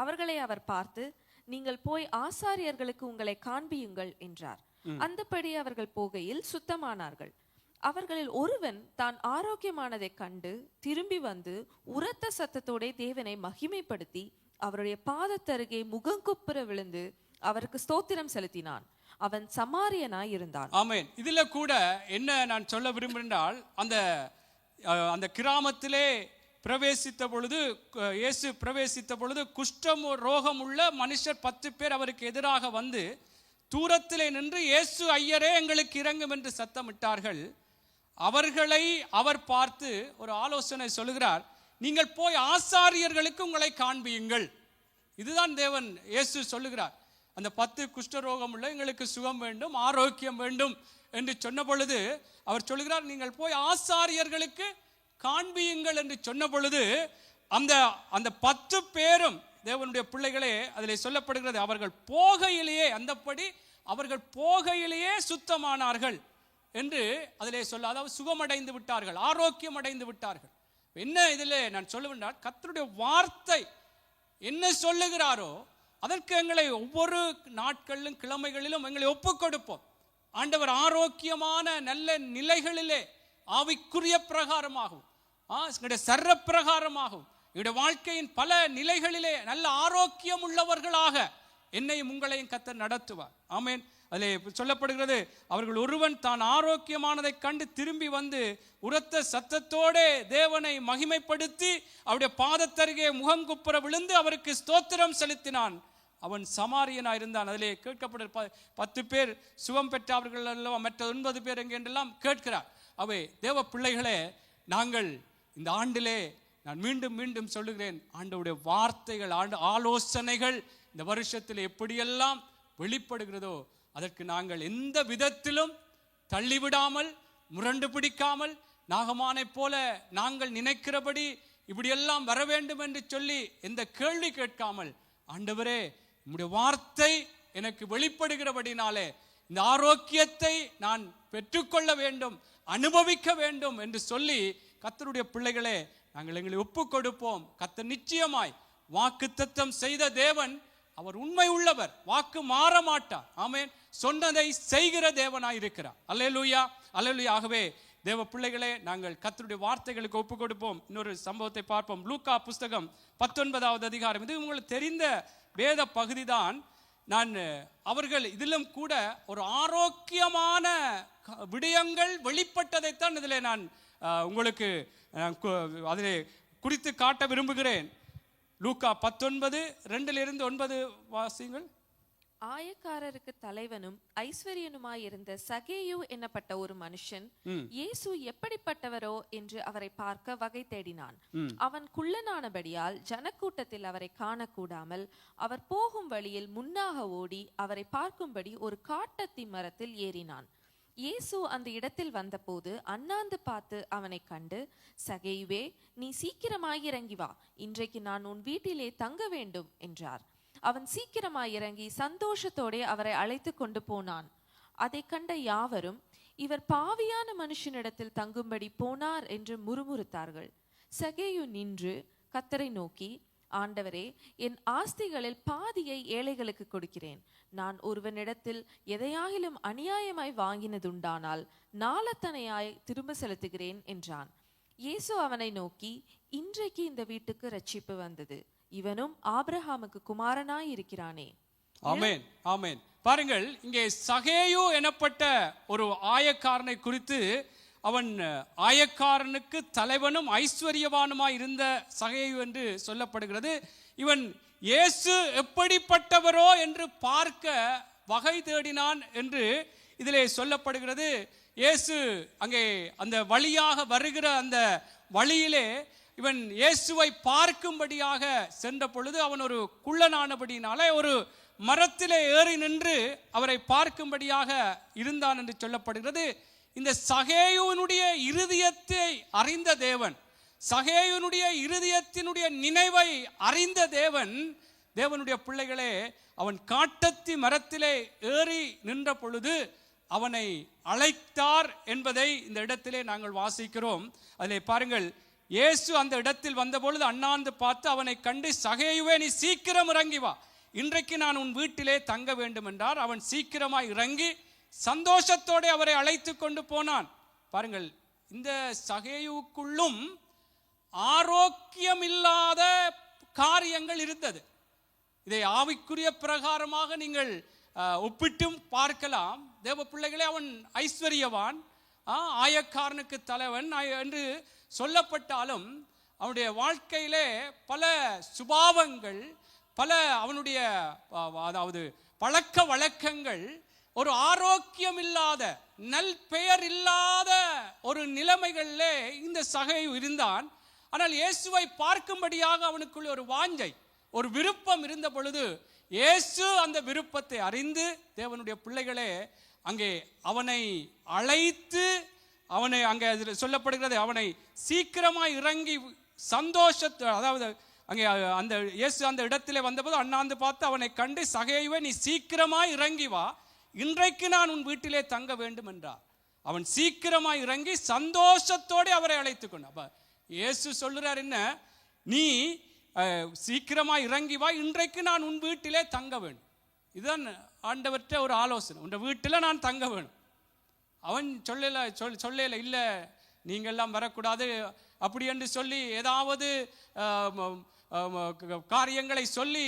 அவர்களை அவர் பார்த்து, நீங்கள் போய் ஆசாரியர்களுக்கு உங்களை காண்பியுங்கள் என்றார். அந்தபடி அவர்கள் போகையில் சுத்தமானார்கள். அவர்களில் ஒருவன் தான் ஆரோக்கியமானதை கண்டு திரும்பி வந்து உரத்த சத்தத்தோட தேவனை மகிமைப்படுத்தி அவருடைய பாதத்தருகே முகங்குப்புற விழுந்து அவருக்கு ஸ்தோத்திரம் செலுத்தினான். அவன் சமாரியனாய் இருந்தான். ஆமென். இதுல கூட என்ன நான் சொல்ல விரும்புகின்றால், அந்த கிராமத்திலே பிரவேசித்த பொழுது, இயேசு பிரவேசித்த பொழுது குஷ்டம் ரோகம் உள்ள மனுஷர் 10 பேர் அவருக்கு எதிராக வந்து தூரத்திலே நின்று, இயேசு ஐயரே, எங்களுக்கு இரங்கும் என்று சத்தமிட்டார்கள். அவர்களை அவர் பார்த்து ஒரு ஆலோசனை சொல்லுகிறார். நீங்கள் போய் ஆசாரியர்களுக்கு உங்களை காண்பியுங்கள். இதுதான் தேவன் இயேசு சொல்லுகிறார். அந்த 10 குஷ்டரோகம் உள்ள எங்களுக்கு சுகம் வேண்டும், ஆரோக்கியம் வேண்டும் என்று சொன்ன பொழுது அவர் சொல்லுகிறார், நீங்கள் போய் ஆசாரியர்களுக்கு காண்பியுங்கள் என்று சொன்ன பொழுது அந்த 10 பேரும் தேவனுடைய பிள்ளைகளே அதிலே சொல்லப்படுகிறது, அவர்கள் போகையிலேயே, அந்தப்படி அவர்கள் போகையிலேயே சுத்தமானார்கள் என்று அதிலே சொல்ல, அதாவது சுகமடைந்து விட்டார்கள், ஆரோக்கியம் அடைந்து விட்டார்கள். என்ன இதிலே நான் சொல்லுவேன், கர்த்தருடைய வார்த்தை என்ன சொல்லுகிறாரோ அதற்கு எங்களை ஒவ்வொரு நாட்களிலும் கிழமைகளிலும் எங்களை ஒப்புக் கொடுப்போம். ஆண்டவர் ஆரோக்கியமான நல்ல நிலைகளிலே ஆவிக்குரிய பிரகாரமாகவும் சர்ற பிரகாரமாகவும் என்னுடைய வாழ்க்கையின் பல நிலைகளிலே நல்ல ஆரோக்கியம் உள்ளவர்களாக என்னையும் உங்களையும் கர்த்தர் நடத்துவார். ஆமென். அதிலே சொல்லப்படுகிறது, அவர்கள் ஒருவன் தான் ஆரோக்கியமானதை கண்டு திரும்பி வந்து உரத்த சத்தத்தோட தேவனை மகிமைப்படுத்தி அவருடைய பாதத்தருகே முகங்குப்புற விழுந்து அவருக்கு ஸ்தோத்திரம் செலுத்தினான். அவன் சமாரியனாய் இருந்தான். அதிலே கேட்கப்பட்ட 10 பேர் சுகம் பெற்றவர்கள் அல்லவா, மற்ற 9 பேர் எங்கென்றெல்லாம் கேட்கிறார். அவை தேவ பிள்ளைகளே, நாங்கள் இந்த ஆண்டிலே, நான் மீண்டும் மீண்டும் சொல்லுகிறேன், ஆண்டவருடைய வார்த்தைகள், ஆலோசனைகள் இந்த வருஷத்தில் எப்படியெல்லாம் வெளிப்படுகிறதோ அதற்கு நாங்கள் எந்த விதத்திலும் தள்ளிவிடாமல், முரண்டு பிடிக்காமல், நாகமானை போல நாங்கள் நினைக்கிறபடி இப்படியெல்லாம் வர வேண்டும் என்று சொல்லி எந்த கேள்வி கேட்காமல், ஆண்டவரே உம்முடைய வார்த்தை எனக்கு வெளிப்படுகிறபடினாலே இந்த ஆரோக்கியத்தை நான் பெற்றுக்கொள்ள வேண்டும், அனுபவிக்க வேண்டும் என்று சொல்லி கர்த்தருடைய பிள்ளைகளே, நாங்கள் எங்களை ஒப்புக் கொடுப்போம். கர்த்தர் நிச்சயமாய் வாக்குத்தத்தம் செய்த தேவன், அவர் உண்மை உள்ளவர், வாக்கு மாற மாட்டார். ஆமென். சொன்னதை செய்கிற தேவனாய் இருக்கிறார். அல்லேலூயா, அல்லேலூயா. ஆகவே தேவ பிள்ளைகளே, நாங்கள் கர்த்தருடைய வார்த்தைகளுக்கு ஒப்புக் கொடுப்போம். இன்னொரு சம்பவத்தை பார்ப்போம். லூக்கா புஸ்தகம் 19வது அதிகாரம். இது உங்களுக்கு தெரிந்த வேத பகுதிதான். அவர்கள் இதிலும் கூட ஒரு ஆரோக்கியமான விடயங்கள் வெளிப்பட்டதைத்தான் இதில் நான் உங்களுக்கு அதிலே குறித்து காட்ட விரும்புகிறேன். லூக்கா 19:2-9 வாசியுங்கள். ஆயக்காரருக்கு தலைவனும் ஐஸ்வர்யனுமாயிருந்த சகேயு என்னப்பட்ட ஒரு மனுஷன் இயேசு எப்படிப்பட்டவரோ என்று அவரை பார்க்க வகை தேடினான். அவன் குள்ளனானபடியால் ஜனக்கூட்டத்தில் அவரை காணக்கூடாமல் அவர் போகும் வழியில் முன்னாக ஓடி அவரை பார்க்கும்படி ஒரு காட்டத்தி மரத்தில் ஏறினான். இயேசு அந்த இடத்தில் வந்தபோது அண்ணாந்து பார்த்து அவனை கண்டு, சகேயுவே, நீ சீக்கிரமாய் இறங்கி வா, இன்றைக்கு நான் உன் வீட்டிலே தங்க வேண்டும் என்றார். அவன் சீக்கிரமாய் இறங்கி சந்தோஷத்தோட அவரை அழைத்து கொண்டு போனான். அதை கண்ட யாவரும், இவர் பாவியான மனுஷனிடத்தில் தங்கும்படி போனார் என்று முறுமுறுத்தார்கள். சகேயு நின்று கர்த்தரை நோக்கி, ஆண்டவரே, என் ஆஸ்திகளில் பாதியை ஏழைகளுக்கு கொடுக்கிறேன். நான் ஒருவனிடத்தில் எதையாகிலும் அநியாயமாய் வாங்கினதுண்டானால் நாளத்தனையாய் திரும்ப செலுத்துகிறேன் என்றான். இயேசு அவனை நோக்கி, இன்றைக்கு இந்த வீட்டுக்கு ரட்சிப்பு வந்தது, இவனும் ஆபிரகாமுக்கு குமாரனாய் இருக்கிறானே. ஆமென், ஆமென். பாருங்கள், இங்கே சகேயு எனப்பட்ட ஒரு ஆயக்காரனை குறித்து அவன் ஆயக்காரனுக்கு தலைவனும் ஐஸ்வர்யவானுமாய் இருந்த சகேயு என்று சொல்லப்படுகிறது. இவன் இயேசு எப்படிப்பட்டவரோ என்று பார்க்க வகை தேடினான் என்று இதிலே சொல்லப்படுகிறது. இயேசு அங்கே அந்த வழியாக வருகிற அந்த வழியிலே இவன் இயேசுவை பார்க்கும்படியாக சென்ற பொழுது அவன் ஒரு குள்ளனானபடினாலே ஒரு மரத்திலே ஏறி நின்று அவரை பார்க்கும்படியாக இருந்தான் என்று சொல்லப்படுகிறது. இந்த சகேயுனுடைய இருதயத்தை அறிந்த தேவன், சகேயுனுடைய இருதயத்தினுடைய நினைவை அறிந்த தேவன், தேவனுடைய பிள்ளைகளே, அவன் காட்டத்தி மரத்திலே ஏறி நின்ற பொழுது அவனை அழைத்தார் என்பதை இந்த இடத்திலே நாங்கள் வாசிக்கிறோம். அதிலே பாருங்கள், இயேசு அந்த இடத்தில் வந்த பொழுது அண்ணாந்து பார்த்து அவனை கண்டு, சகேயுவே, நீ சீக்கிரம் இறங்கி வா, இன்றைக்கு நான் உன் வீட்டிலே தங்க வேண்டும் என்றார். அவன் சீக்கிரமாய் இறங்கி சந்தோஷத்தோடு அவரை அழைத்து கொண்டு போனான். பாருங்கள், இந்த சகேயுக்குள்ளும் ஆரோக்கியம் இல்லாத காரியங்கள் இருந்தது. இதை ஆவிக்குரிய பிரகாரமாக நீங்கள் ஒப்பிட்டும் பார்க்கலாம். தேவ பிள்ளைகளே, அவன் ஐஸ்வர்யவான், ஆயக்காரனுக்கு தலைவன் என்று சொல்லப்பட்டாலும் அவனுடைய வாழ்க்கையிலே பல சுபாவங்கள், பல அவனுடைய அதாவது பழக்க வழக்கங்கள் ஒரு ஆரோக்கியம் இல்லாத, நல் பெயர் இல்லாத ஒரு நிலைமைகளிலே இந்த சகேயு இருந்தான். ஆனால் இயேசுவை பார்க்கும்படியாக அவனுக்குள்ள ஒரு வாஞ்சை, ஒரு விருப்பம் இருந்த பொழுது இயேசு அந்த விருப்பத்தை அறிந்து, தேவனுடைய பிள்ளைகளே, அங்கே அவனை அழைத்து, அவனை அங்கே சொல்லப்படுகிறது, அவனை சீக்கிரமாய் இறங்கி சந்தோஷத்தை, அதாவது அங்கே அந்த இயேசு அந்த இடத்திலே வந்தபோது அண்ணாந்து பார்த்து அவனை கண்டு, சகேயுவே, நீ சீக்கிரமாய் இறங்கி வா, இன்றைக்கு நான் உன் வீட்டிலே தங்க வேண்டும் என்றார். அவன் சீக்கிரமாய் இறங்கி சந்தோஷத்தோடு அவரை அழைத்து கொண்டான். அப்ப இயேசு சொல்லுறார், என்ன, நீ சீக்கிரமாய் இறங்கி வா, இன்றைக்கு நான் உன் வீட்டிலே தங்க வேண்டும். இதுதான் ஆண்டவர்கிட்ட ஒரு ஆலோசனை, உன் வீட்டில் நான் தங்க வேணும். அவன் சொல்லல இல்லை, நீங்கள்லாம் வரக்கூடாது அப்படி என்று சொல்லி ஏதாவது காரியங்களை சொல்லி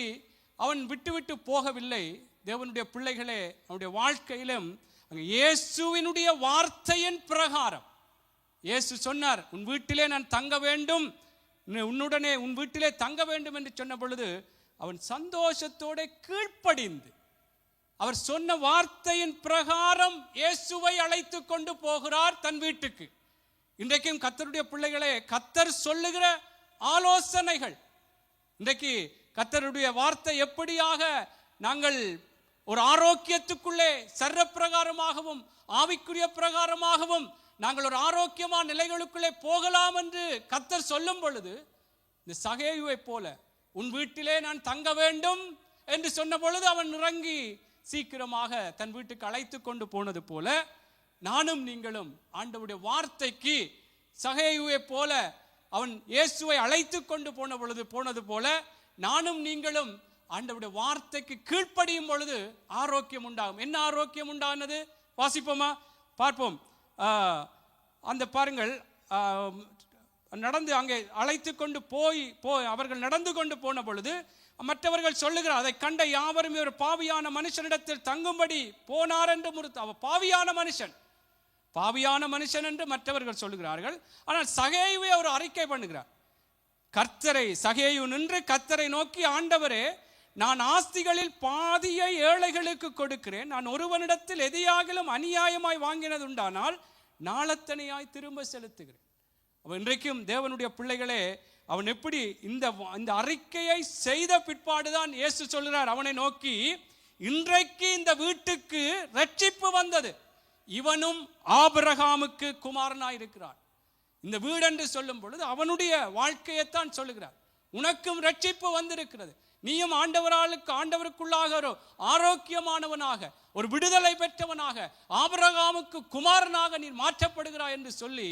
அவன் விட்டு போகவில்லை. தேவனுடைய பிள்ளைகளே, அவனுடைய வாழ்க்கையிலும் இயேசுவினுடைய வார்த்தையின் பிரகாரம் இயேசு சொன்னார், உன் வீட்டிலே நான் தங்க வேண்டும், உன்னுடனே உன் வீட்டிலே தங்க வேண்டும் என்று சொன்ன பொழுது அவன் சந்தோஷத்தோட கீழ்ப்படிந்து அவர் சொன்ன வார்த்தையின் பிரகாரம் இயேசுவை அழைத்து கொண்டு போகிறார் தன் வீட்டுக்கு. இன்றைக்கும் கர்த்தருடைய பிள்ளைகளே, கர்த்தர் சொல்லுகிற ஆலோசனைகள், இன்றைக்கு கர்த்தருடைய வார்த்தை எப்படியாக நாங்கள் ஒரு ஆரோக்கியத்துக்குள்ளே சர்வ பிரகாரமாகவும் ஆவிக்குரிய பிரகாரமாகவும் நாங்கள் ஒரு ஆரோக்கியமான நிலைகளுக்குள்ளே போகலாம் என்று கர்த்தர் சொல்லும் பொழுது, இந்த சகேயுவை போல உன் வீட்டிலே நான் தங்க வேண்டும் என்று சொன்ன பொழுது அவன் இறங்கி சீக்கிரமாக தன் வீட்டுக்கு அழைத்து கொண்டு போனது போல, நானும் நீங்களும் ஆண்டவருடைய வார்த்தைக்கு சகேயுவை போல அவன் இயேசுவை அழைத்து கொண்டு போனது போல, நானும் நீங்களும் ஆண்டவருடைய வார்த்தைக்கு கீழ்ப்படியும் பொழுது ஆரோக்கியம் உண்டாகும். என்ன ஆரோக்கியம் உண்டானது? வாசிப்போமா, பார்ப்போம். அந்த பாருங்கள், நடந்து அங்கே அழைத்து கொண்டு போய் அவர்கள் நடந்து கொண்டு போன பொழுது மற்றவர்கள் சொல்லுகிறார், அதை கண்ட யாவரும் ஒரு பாவியான மனுஷனிடத்தில் தங்கும்படி போனார் என்று அவ பாவியான மனுஷன் என்று மற்றவர்கள் சொல்லுகிறார்கள். ஆனால் சகேயுவை அவர் அறிக்கை பண்ணுகிறார். சகேயு நின்று கர்த்தரை நோக்கி, ஆண்டவரே, நான் ஆஸ்திகளில் பாதியை ஏழைகளுக்கு கொடுக்கிறேன், நான் ஒருவனிடத்தில் எதையாகிலும் அநியாயமாய் வாங்கினது உண்டானால் நாளத்தனையாய் திரும்ப செலுத்துகிறேன். இன்றைக்கும் தேவனுடைய பிள்ளைகளே, அவன் எப்படி இந்த அறிக்கையை செய்த பிற்பாடுதான் இயேசு சொல்கிறார் அவனை நோக்கி, இன்றைக்கு இந்த வீட்டுக்கு ரட்சிப்பு வந்தது, இவனும் ஆபிரகாமுக்கு குமாரனாய் இருக்கிறான். இந்த வீடு என்று சொல்லும் பொழுது அவனுடைய வாழ்க்கையைத்தான் சொல்லுகிறார். உனக்கும் ரட்சிப்பு வந்திருக்கிறது, நீயும் ஆண்டவருக்குள்ளாக ஒரு ஆரோக்கியமானவனாக, ஒரு விடுதலை பெற்றவனாக, ஆபிரகாமுக்கு குமாரனாக நீ மாற்றப்படுகிறாய் என்று சொல்லி,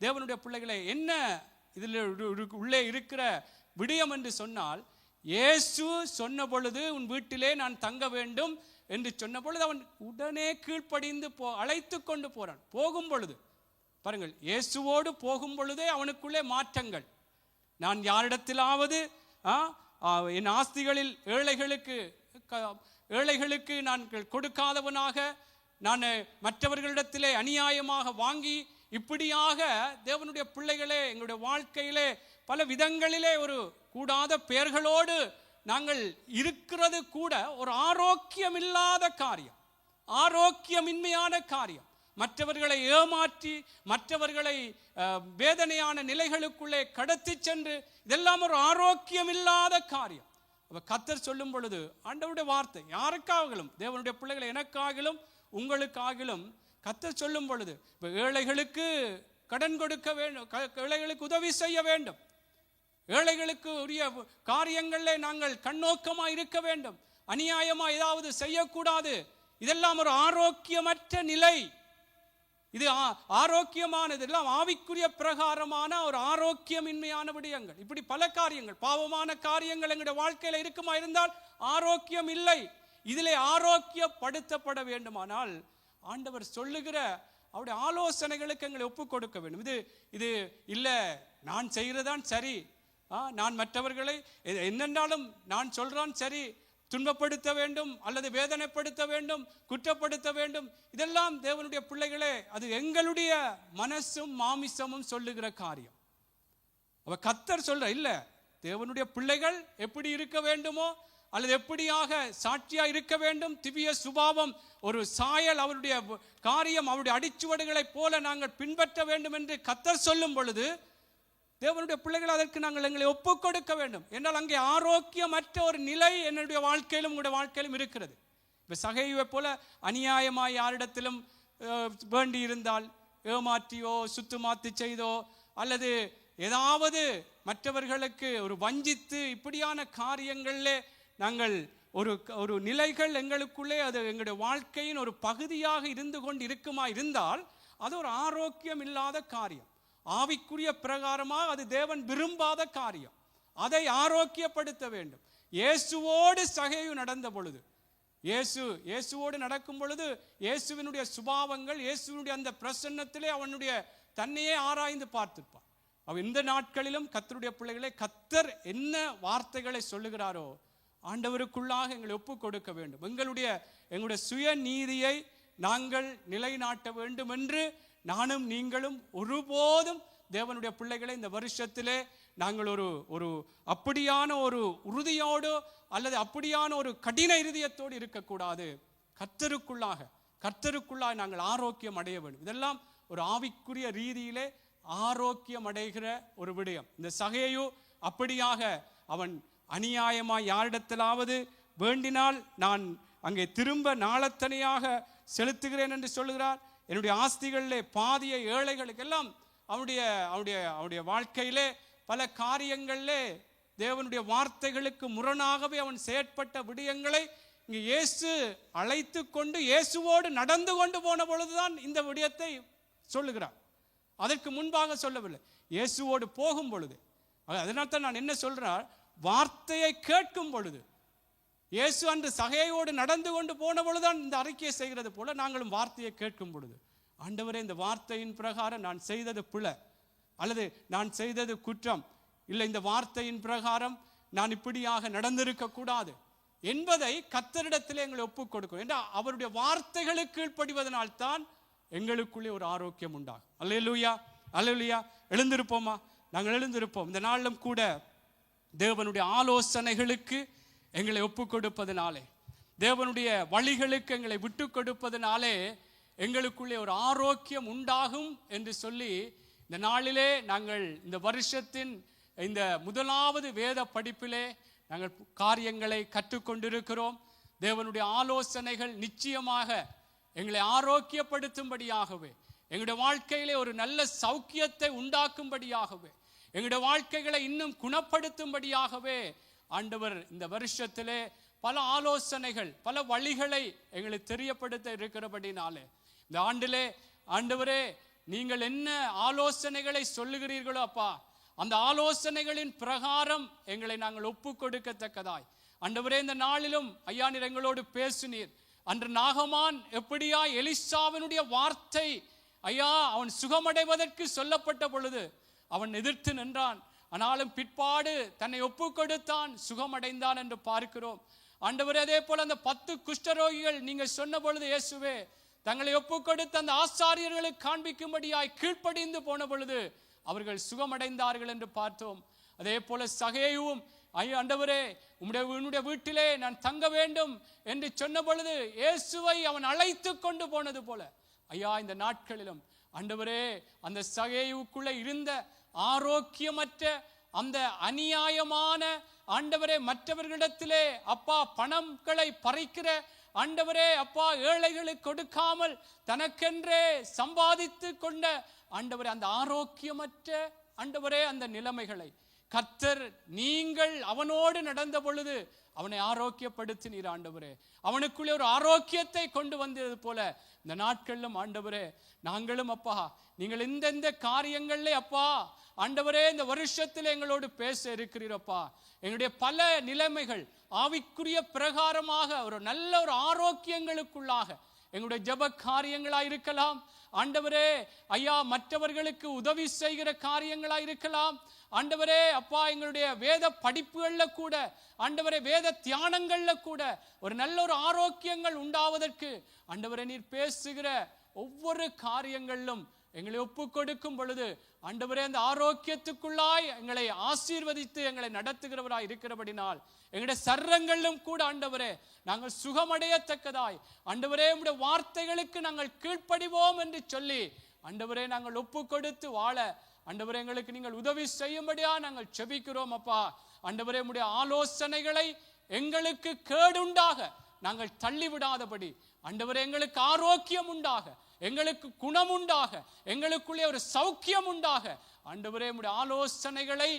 தேவனுடைய பிள்ளைகளை, என்ன இதில் உள்ளே இருக்கிற விடயம் என்று சொன்னால், இயேசு சொன்ன பொழுது உன் வீட்டிலே நான் தங்க வேண்டும் என்று சொன்ன பொழுது அவன் உடனே கீழ்ப்படிந்து அழைத்து கொண்டு போறான். போகும் பொழுது பாருங்கள், இயேசுவோடு போகும் பொழுதே அவனுக்குள்ளே மாற்றங்கள். நான் யாரிடத்திலாவது என் ஆஸ்திகளில் ஏழைகளுக்கு நான் கொடுக்காதவனாக, நான் மற்றவர்களிடத்திலே அநியாயமாக வாங்கி இப்படியாக தேவனுடைய பிள்ளைகளே, எங்களுடைய வாழ்க்கையிலே பல விதங்களிலே ஒரு கூடாத பெயர்களோடு நாங்கள் இருக்கிறது கூட ஒரு ஆரோக்கியமில்லாத காரியம், ஆரோக்கியமின்மையான காரியம். மற்றவர்களை ஏமாற்றி, மற்றவர்களை வேதனையான நிலைகளுக்குள்ளே கடத்தி சென்று, இதெல்லாம் ஒரு ஆரோக்கியமில்லாத காரியம். கர்த்தர் சொல்லும் பொழுது ஆண்டவருடைய வார்த்தை யாருக்காகலும், தேவனுடைய பிள்ளைகளை எனக்காகலும் உங்களுக்காகலும் கர்த்தர் சொல்லும் பொழுது, ஏழைகளுக்கு கடன் கொடுக்க வேண்டும், ஏழைகளுக்கு உதவி செய்ய வேண்டும், ஏழைகளுக்கு உரிய காரியங்களிலே நாங்கள் கண்ணோக்கமாக இருக்க வேண்டும், அநியாயமா ஏதாவது செய்யக்கூடாது. இதெல்லாம் ஒரு ஆரோக்கியமற்ற நிலை. இது ஆரோக்கியமானது எல்லாம் ஆவிக்குரிய பிரகாரமான ஒரு ஆரோக்கியமின்மையான விடயங்கள். இப்படி பல காரியங்கள், பாவமான காரியங்கள் எங்களுடைய வாழ்க்கையில இருக்குமா இருந்தால் ஆரோக்கியம் இல்லை. இதிலே ஆரோக்கியப்படுத்தப்பட வேண்டுமானால் ஆண்டவர் சொல்லுகிற அவருடைய ஆலோசனைகளுக்கு எங்களை ஒப்புக் கொடுக்க வேண்டும். இது இல்ல நான் செய்யறதான் சரி, நான் மற்றவர்களை என்னென்றாலும் நான் சொல்றான் சரி, துன்பப்படுத்த வேண்டும் அல்லது வேதனைப்படுத்த வேண்டும், குற்றப்படுத்த வேண்டும், இதெல்லாம் தேவனுடைய பிள்ளைகளே அது எங்களுடைய மனசும் மாமிசமும் சொல்லுகிற காரியம். கர்த்தர் சொல்ற இல்ல, தேவனுடைய பிள்ளைகள் எப்படி இருக்க வேண்டுமோ அல்லது எப்படியாக சாட்சியா இருக்க வேண்டும், திவ்ய சுபாவம், ஒரு சாயல், அவருடைய காரியம், அவருடைய அடிச்சுவடுகளை போல நாங்கள் பின்பற்ற வேண்டும் என்று கர்த்தர் சொல்லும் பொழுது தேவனுடைய பிள்ளைகள் அதற்கு நாங்கள் எங்களை ஒப்புக் கொடுக்க வேண்டும். என்றால் அங்கே ஆரோக்கியமற்ற ஒரு நிலை என்னுடைய வாழ்க்கையிலும் உங்களுடைய வாழ்க்கையிலும் இருக்கிறது. இப்போ சகையை போல அநியாயமாய் யாரிடத்திலும் வேண்டி இருந்தால் ஏமாற்றியோ சுத்துமாத்தி செய்தோ அல்லது ஏதாவது மற்றவர்களுக்கு ஒரு வஞ்சித்து இப்படியான காரியங்களிலே நாங்கள் ஒரு நிலைகள் எங்களுக்குள்ளே அது எங்களுடைய வாழ்க்கையின் ஒரு பகுதியாக இருந்து கொண்டு இருக்குமா இருந்தால் அது ஒரு ஆரோக்கியம் இல்லாத காரியம், ஆவிக்குரிய பிரகாரமாக அது தேவன் விரும்பாத காரியம். அதை ஆரோக்கியப்படுத்த வேண்டும். இயேசுவோடு சகையு நடந்த பொழுது, இயேசுவோடு நடக்கும் பொழுது இயேசுவினுடைய சுபாவங்கள், இயேசுவினுடைய அந்த பிரசன்னத்திலே அவனுடைய தன்னையே ஆராய்ந்து பார்த்திருப்பான். அவன் இந்த நாட்களிலும் கர்த்தருடைய பிள்ளைகளை கர்த்தர் என்ன வார்த்தைகளை சொல்லுகிறாரோ ஆண்டவருக்குள்ளாக எங்களை ஒப்புக் கொடுக்க வேண்டும். எங்களுடைய சுய நீதியை நாங்கள் நிலைநாட்ட வேண்டும் என்று நானும் நீங்களும் ஒருபோதும் தேவனுடைய பிள்ளைகளை இந்த வருஷத்திலே நாங்கள் ஒரு அப்படியான ஒரு உறுதியோடு அல்லது அப்படியான ஒரு கடின இருதயத்தோடு இருக்கக்கூடாது. கர்த்தருக்குள்ளாக நாங்கள் ஆரோக்கியம் அடைய வேண்டும். இதெல்லாம் ஒரு ஆவிக்குரிய ரீதியிலே ஆரோக்கியம் அடைகிற ஒரு விடயம். இந்த சகையு அப்படியாக அவன் அநியாயமாய் யாரிடத்திலாவது வேண்டினால் நான் அங்கே திரும்ப நாளத்தனையாக செலுத்துகிறேன் என்று சொல்லுகிறார். என்னுடைய ஆஸ்திகளிலே பாதியை ஏழைகளுக்கு எல்லாம் அவனுடைய வாழ்க்கையிலே பல காரியங்களிலே தேவனுடைய வார்த்தைகளுக்கு முரணாகவே அவன் செயற்பட்ட விடயங்களை இங்கு இயேசு அழைத்து கொண்டு இயேசுவோடு நடந்து கொண்டு போன பொழுதுதான் இந்த விடயத்தை சொல்லுகிறார். அதற்கு முன்பாக சொல்லவில்லை, இயேசுவோடு போகும் பொழுது. அதனால் தான் நான் என்ன சொல்றார், வார்த்தையை கேட்கும் பொழுது இயேசு அன்று சகையோடு நடந்து கொண்டு போன பொழுதுதான் இந்த அறிக்கையை செய்கிறது போல நாங்களும் வார்த்தையை கேட்கும் பொழுது, ஆண்டவரே இந்த வார்த்தையின் பிரகாரம் நான் செய்தது பிழை அல்லது நான் செய்தது குற்றம் இல்லை, இந்த வார்த்தையின் பிரகாரம் நான் இப்படியாக நடந்திருக்க கூடாது என்பதை கர்த்தரிடத்திலே எங்களை ஒப்புக் கொடுக்கும் என்று அவருடைய வார்த்தைகளுக்கு கீழ்ப்படிவதனால் தான் எங்களுக்குள்ளே ஒரு ஆரோக்கியம் உண்டாகும். அல்லேலூயா, அல்லேலூயா. எழுந்திருப்போமா? நாங்கள் எழுந்திருப்போம். இந்த நாளிலும் கூட தேவனுடைய ஆலோசனைகளுக்கு எங்களை ஒப்புக் கொடுப்பதனாலே, தேவனுடைய வழிகளுக்கு எங்களை விட்டு கொடுப்பதனாலே எங்களுக்குள்ளே ஒரு ஆரோக்கியம் உண்டாகும் என்று சொல்லி இந்த நாளிலே நாங்கள் இந்த வருஷத்தின் இந்த முதலாவது வேத படிப்பிலே நாங்கள் காரியங்களை கற்றுக்கொண்டிருக்கிறோம். தேவனுடைய ஆலோசனைகள் நிச்சயமாக எங்களை ஆரோக்கியப்படுத்தும்படியாகவே, எங்களுடைய வாழ்க்கையிலே ஒரு நல்ல சௌக்கியத்தை உண்டாக்கும்படியாகவே, எங்களுடைய வாழ்க்கைகளை இன்னும் குணப்படுத்தும்படியாகவே ஆண்டவர் இந்த வருஷத்திலே பல ஆலோசனைகள் பல வழிகளை எங்களுக்கு தெரியப்படுத்த இருக்கிறபடினாலே இந்த ஆண்டிலே ஆண்டவரே நீங்கள் என்ன ஆலோசனைகளை சொல்லுகிறீர்களோ அப்பா, அந்த ஆலோசனைகளின் பிரகாரம் எங்களை நாங்கள் ஒப்பு கொடுக்கத்தக்கதாய் ஆண்டவரே இந்த நாளிலும் ஐயா நீர் எங்களோடு பேசினீர். அன்று நாகமான் எப்படியா எலிசாவினுடைய வார்த்தை ஐயா அவன் சுகமடைவதற்கு சொல்லப்பட்ட பொழுது அவன் எதிர்த்து நின்றான், ஆனாலும் பிற்பாடு தன்னை ஒப்பு கொடுத்தான், சுகமடைந்தான் என்று பார்க்கிறோம். ஆண்டவரே அதே போல அந்த 10 குஷ்டரோகிகள் நீங்க சொன்ன பொழுது இயேசுவே தங்களை ஒப்புக்கொடுத்து அந்த ஆசாரியர்களுக்கு காண்பிக்கும்படியாய் கீழ்ப்படிந்து போன பொழுது அவர்கள் சுகமடைந்தார்கள் என்று பார்த்தோம். அதே போல சகேயுவும், ஆண்டவரே உன்னுடைய வீட்டிலே நான் தங்க வேண்டும் என்று சொன்ன பொழுது இயேசுவை அவன் அழைத்து கொண்டு போனது போல ஐயா இந்த நாட்களிலும் ஆண்டவரே அந்த சகேயுக்குள்ள இருந்த ஆரோக்கியமற்ற அந்த அநியாயமான ஆண்டவரே மற்றவர்களிடத்திலே அப்பா பணங்களை பறிக்கிற ஆண்டவரே அப்பா ஏழைகளுக்கு கொடுக்காமல் தனக்கென்றே சம்பாதித்து கொண்ட ஆண்டவரே அந்த ஆரோக்கியமற்ற ஆண்டவரே அந்த நிலைமைகளை கர்த்தர் நீங்கள் அவனோடு நடந்த பொழுது அவனை ஆரோக்கியப்படுத்தினீர் ஆண்டவரே. அவனுக்குள்ளே ஒரு ஆரோக்கியத்தை கொண்டு வந்தது போல இந்த நாட்களிலும் ஆண்டவரே நாங்களும் அப்பா நீங்கள் இந்த காரியங்கள்ல அப்பா ஆண்டவரே இந்த வருஷத்தில் எங்களோடு பேச இருக்கிறீரப்பா. எங்களுடைய பல நிலைமைகள் ஆவிக்குரிய பிரகாரமாக ஒரு நல்ல ஒரு ஆரோக்கியங்களுக்குள்ளாக எங்களுடைய ஜெப காரியங்களா இருக்கலாம் ஆண்டவரே ஐயா, மற்றவர்களுக்கு உதவி செய்கிற காரியங்களா இருக்கலாம் ஆண்டவரே அப்பா, எங்களுடைய வேத படிப்புகள்ல கூட ஆண்டவரே வேத தியானங்கள்ல கூட ஒரு நல்ல ஒரு ஆரோக்கியங்கள் உண்டாவதற்கு ஆண்டவரே நீர் பேசுகிற ஒவ்வொரு காரியங்களிலும் எங்களை ஒப்பு கொடுக்கும் பொழுது ஆண்டவரே அந்த ஆரோக்கியத்துக்குள்ளாய் எங்களை ஆசீர்வதித்து எங்களை நடத்துகிறவராய் இருக்கிறபடினால் எங்களுடைய சர்ரங்களிலும் கூட ஆண்டவரே நாங்கள் சுகமடையத்தக்கதாய் ஆண்டவரே உம்முடைய வார்த்தைகளுக்கு நாங்கள் கீழ்ப்படிவோம் என்று சொல்லி ஆண்டவரே நாங்கள் ஒப்பு கொடுத்து வாழ ஆண்டவரே எங்களுக்கு நீங்கள் உதவி செய்யும்படியா நாங்கள் செபிக்கிறோம் அப்பா. ஆண்டவரே உம்முடைய ஆலோசனைகளை எங்களுக்கு கேடுண்டாக நாங்கள் தள்ளிவிடாதபடி ஆண்டவரே எங்களுக்கு ஆரோக்கியம் உண்டாக, எங்களுக்கு குணம் உண்டாக, எங்களுக்குள்ளே ஒரு சௌக்கியம் உண்டாக ஆண்டவரே உம்முடைய ஆலோசனைகளை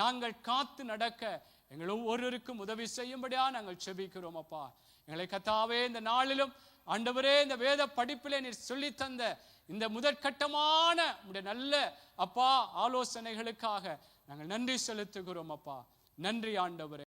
நாங்கள் காத்து நடக்க எங்கள் ஒவ்வொருவருக்கும் உதவி செய்யும்படியா நாங்கள் செபிக்கிறோம் அப்பா. எங்களை கர்த்தாவே இந்த நாளிலும் ஆண்டவரே இந்த வேத படிப்பிலே நீர் சொல்லி தந்த இந்த முதற்கட்டமான உடைய நல்ல அப்பா ஆலோசனைகளுக்காக நாங்கள் நன்றி செலுத்துகிறோம் அப்பா. நன்றி ஆண்டவரே.